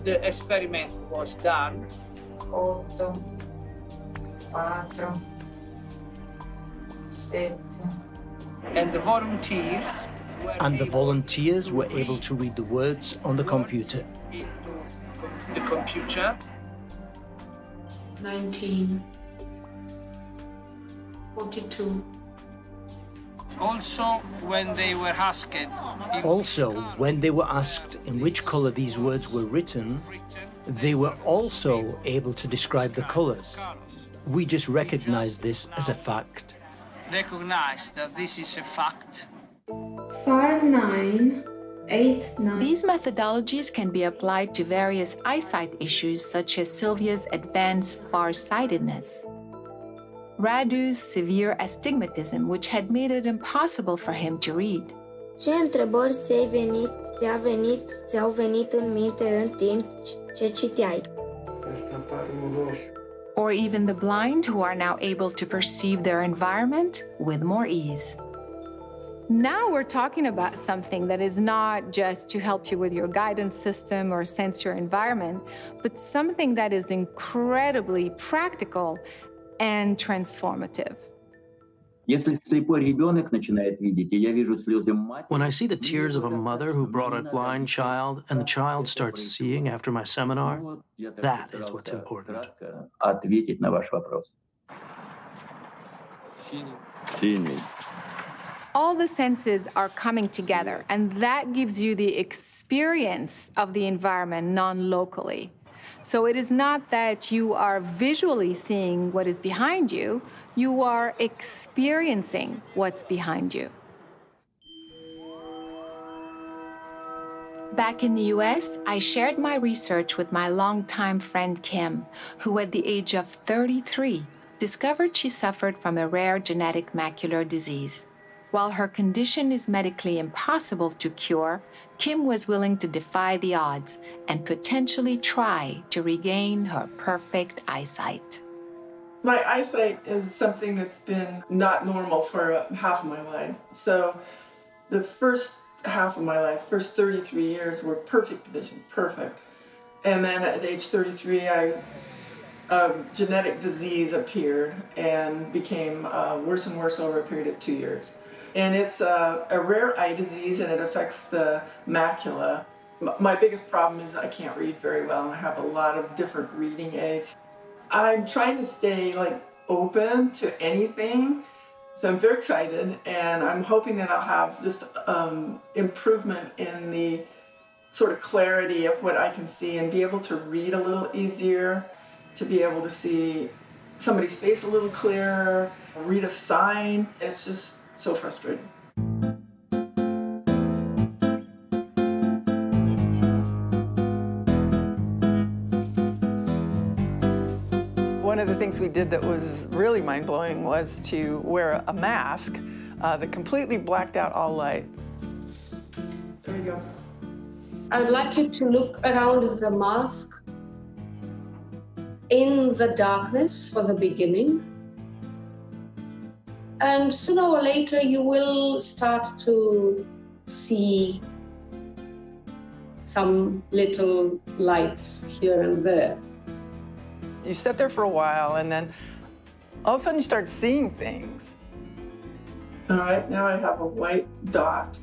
The experiment was done. 8, 4, 7. And the volunteers were able to read the words on the computer. The computer. 19. 42. Also, when they were asked in which color these words were written, they were also able to describe the colors. We just recognize this as a fact. Recognize that this is a fact. 5, 9, 8, 9. These methodologies can be applied to various eyesight issues such as Sylvia's advanced farsightedness, Radu's severe astigmatism, which had made it impossible for him to read. Ce întrebări ți-au venit în minte în timp ce citeai? Or even the blind who are now able to perceive their environment with more ease. Now we're talking about something that is not just to help you with your guidance system or sense your environment, but something that is incredibly practical and transformative. Если слепой ребенок начинает видеть, и я вижу слезы матери, When I see the tears of a mother who brought a blind child and the child starts seeing after my seminar, that is what's important. ответить на ваш вопрос. Синий. All the senses are coming together, and that gives you the experience of the environment non-locally. So it is not that you are visually seeing what is behind you, you are experiencing what's behind you. Back in the US, I shared my research with my longtime friend Kim, who at the age of 33 discovered she suffered from a rare genetic macular disease. While her condition is medically impossible to cure, Kim was willing to defy the odds and potentially try to regain her perfect eyesight. My eyesight is something that's been not normal for half of my life. So the first half of my life, first 33 years, were perfect vision, perfect. And then at age 33, a genetic disease appeared and became worse and worse over a period of 2 years. And it's a rare eye disease, and it affects the macula. My biggest problem is I can't read very well, and I have a lot of different reading aids. I'm trying to stay open to anything, so I'm very excited, and I'm hoping that I'll have just improvement in the sort of clarity of what I can see and be able to read a little easier, to be able to see somebody's face a little clearer, read a sign. It's just so frustrating. One of the things we did that was really mind-blowing was to wear a mask that completely blacked out all light. There you go. I'd like you to look around the mask in the darkness for the beginning. And sooner or later, you will start to see some little lights here and there. You sit there for a while, and then all of a sudden you start seeing things. All right, now I have a white dot.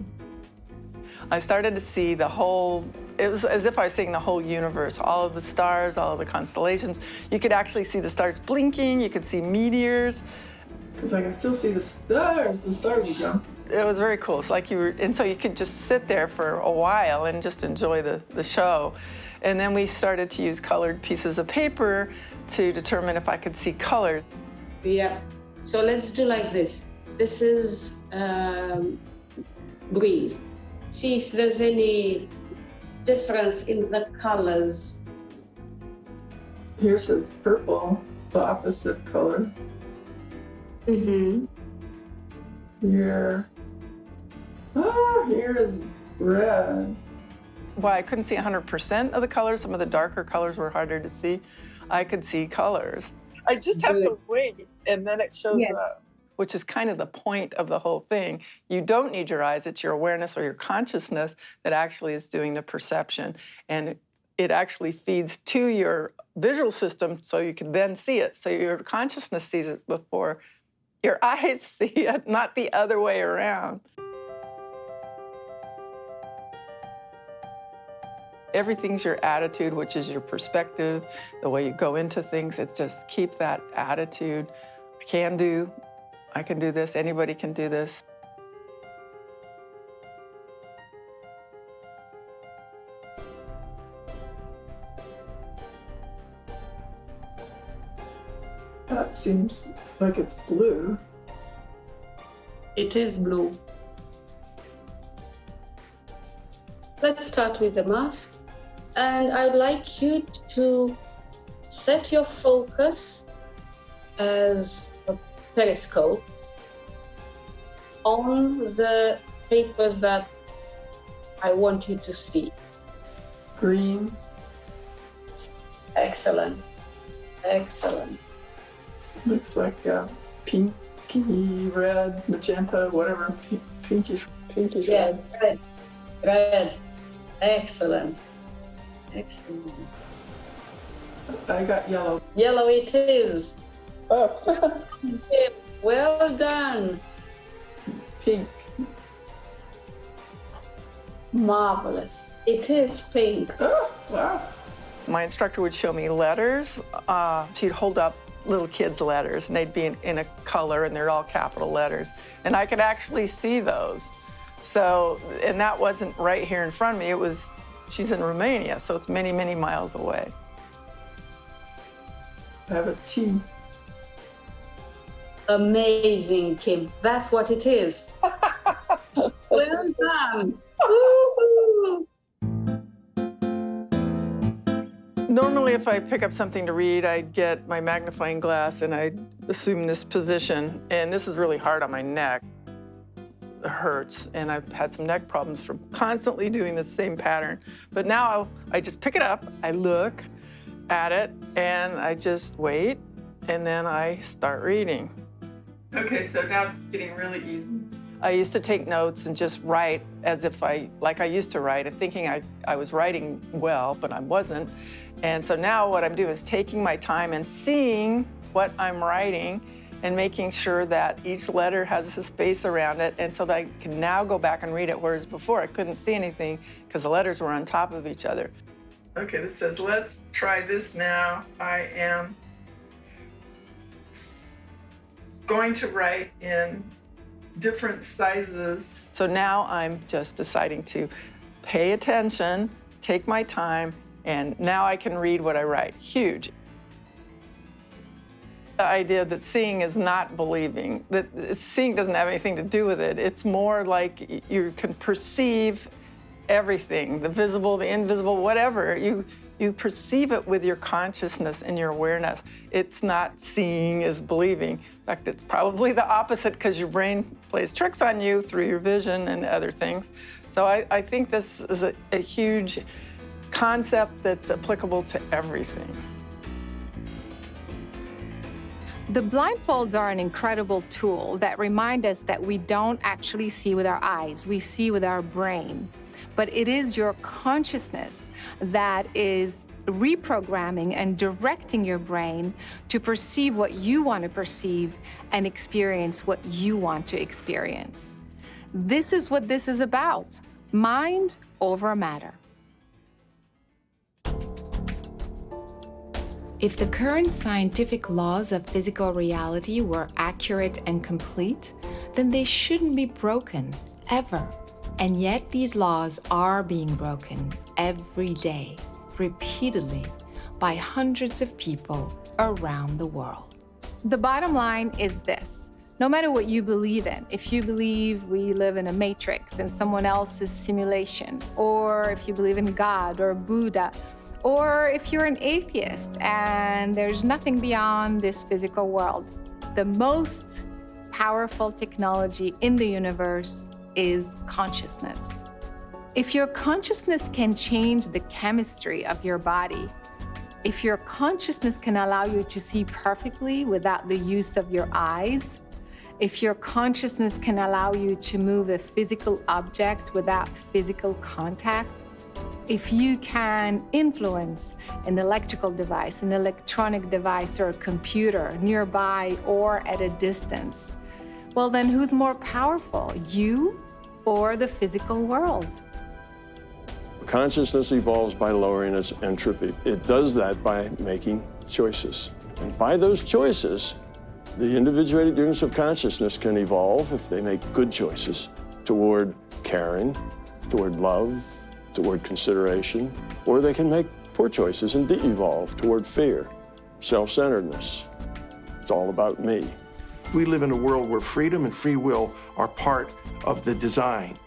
I started to see the whole, it was as if I was seeing the whole universe, all of the stars, all of the constellations. You could actually see the stars blinking, you could see meteors. Because I can still see the stars again. It was very cool. It's like you were, and so you could just sit there for a while and just enjoy the show. And then we started to use colored pieces of paper to determine if I could see colors. Yeah, so let's do like this. This is green. See if there's any difference in the colors. Here says purple, the opposite color. Mm-hmm. Here is red. Well, I couldn't see 100% of the colors. Some of the darker colors were harder to see. I could see colors. I just have to wait, and then it shows up, which is kind of the point of the whole thing. You don't need your eyes. It's your awareness or your consciousness that actually is doing the perception. And it actually feeds to your visual system so you can then see it. So your consciousness sees it before your eyes see it, not the other way around. Everything's your attitude, which is your perspective, the way you go into things. It's just keep that attitude. I can do this, anybody can do this. That seems like it's blue. It is blue. Let's start with the mask. And I'd like you to set your focus as a periscope on the papers that I want you to see. Green. Excellent. Excellent. Looks like pinky red, magenta, whatever. Pinkish Yeah, red. red. Excellent. Excellent. I got yellow. Yellow it is. Oh. Well done. Pink. Marvelous. It is pink. Oh, wow. My instructor would show me letters. She'd hold up little kids' letters, and they'd be in a color, and they're all capital letters. And I could actually see those. So, and that wasn't right here in front of me. It was, she's in Romania, so it's many, many miles away. I have a T. Amazing, Kim. That's what it is. Well done. Woo-hoo. Normally, if I pick up something to read, I'd get my magnifying glass and I'd assume this position. And this is really hard on my neck. It hurts, and I've had some neck problems from constantly doing the same pattern. But now I just pick it up, I look at it, and I just wait, and then I start reading. Okay, so now it's getting really easy. I used to take notes and just write as if like I used to write, and thinking I was writing well, but I wasn't. And so now what I'm doing is taking my time and seeing what I'm writing and making sure that each letter has a space around it, and so that I can now go back and read it, whereas before I couldn't see anything because the letters were on top of each other. Okay, this says, let's try this now. I am going to write in different sizes. So now I'm just deciding to pay attention, take my time, and now I can read what I write. Huge. The idea that seeing is not believing, that seeing doesn't have anything to do with it. It's more like you can perceive everything, the visible, the invisible, whatever. You perceive it with your consciousness and your awareness. It's not seeing is believing. In fact, it's probably the opposite because your brain plays tricks on you through your vision and other things. So I think this is a huge concept that's applicable to everything. The blindfolds are an incredible tool that remind us that we don't actually see with our eyes, we see with our brain. But it is your consciousness that is reprogramming and directing your brain to perceive what you want to perceive and experience what you want to experience. This is what this is about, mind over matter. If the current scientific laws of physical reality were accurate and complete, then they shouldn't be broken, ever. And yet these laws are being broken every day, repeatedly, by hundreds of people around the world. The bottom line is this: no matter what you believe in, if you believe we live in a matrix in someone else's simulation, or if you believe in God or Buddha, or if you're an atheist and there's nothing beyond this physical world, the most powerful technology in the universe is consciousness. If your consciousness can change the chemistry of your body, if your consciousness can allow you to see perfectly without the use of your eyes, if your consciousness can allow you to move a physical object without physical contact, if you can influence an electrical device, an electronic device, or a computer nearby or at a distance, well, then who's more powerful, you or the physical world? Consciousness evolves by lowering its entropy. It does that by making choices. And by those choices, the individuated units of consciousness can evolve, if they make good choices, toward caring, toward love, toward consideration, or they can make poor choices and de-evolve toward fear, self-centeredness. It's all about me. We live in a world where freedom and free will are part of the design.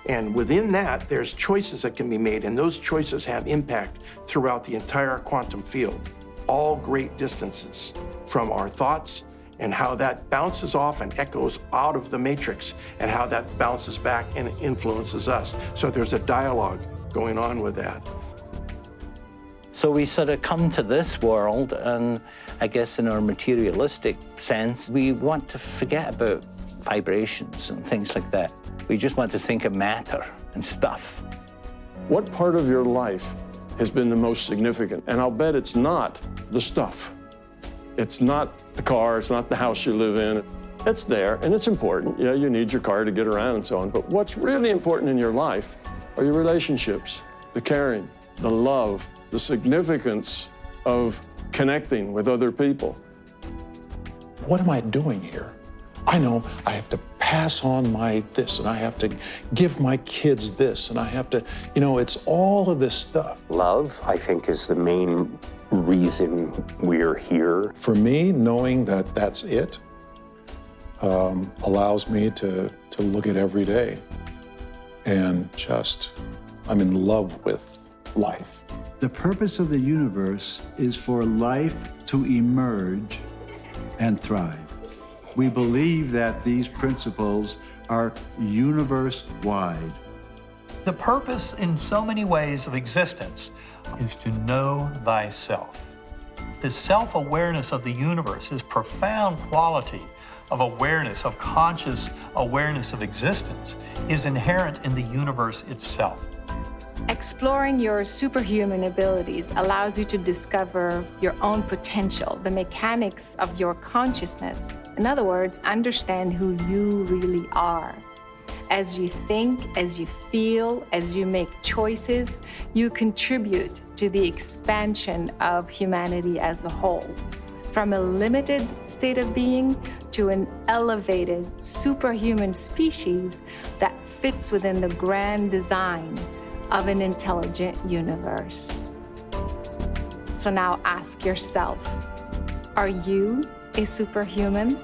And within that, there's choices that can be made, and those choices have impact throughout the entire quantum field, all great distances from our thoughts and how that bounces off and echoes out of the matrix and how that bounces back and influences us. So there's a dialogue going on with that. So we sort of come to this world, and I guess in our materialistic sense, we want to forget about vibrations and things like that. We just want to think of matter and stuff. What part of your life has been the most significant? And I'll bet it's not the stuff. It's not the car, it's not the house you live in. It's there, and it's important. Yeah, you need your car to get around and so on. But what's really important in your life are your relationships, the caring, the love, the significance of connecting with other people. What am I doing here? I know I have to pass on my this, and I have to give my kids this, and I have to, it's all of this stuff. Love, I think, is the main reason we're here. For me, knowing that that's it allows me to look at every day and I'm in love with life. The purpose of the universe is for life to emerge and thrive. We believe that these principles are universe-wide. The purpose in so many ways of existence is to know thyself. The self-awareness of the universe, this profound quality of awareness, of conscious awareness of existence, is inherent in the universe itself. Exploring your superhuman abilities allows you to discover your own potential, the mechanics of your consciousness. In other words, understand who you really are. As you think, as you feel, as you make choices, you contribute to the expansion of humanity as a whole. From a limited state of being to an elevated superhuman species that fits within the grand design of an intelligent universe. So now ask yourself, are you a superhuman?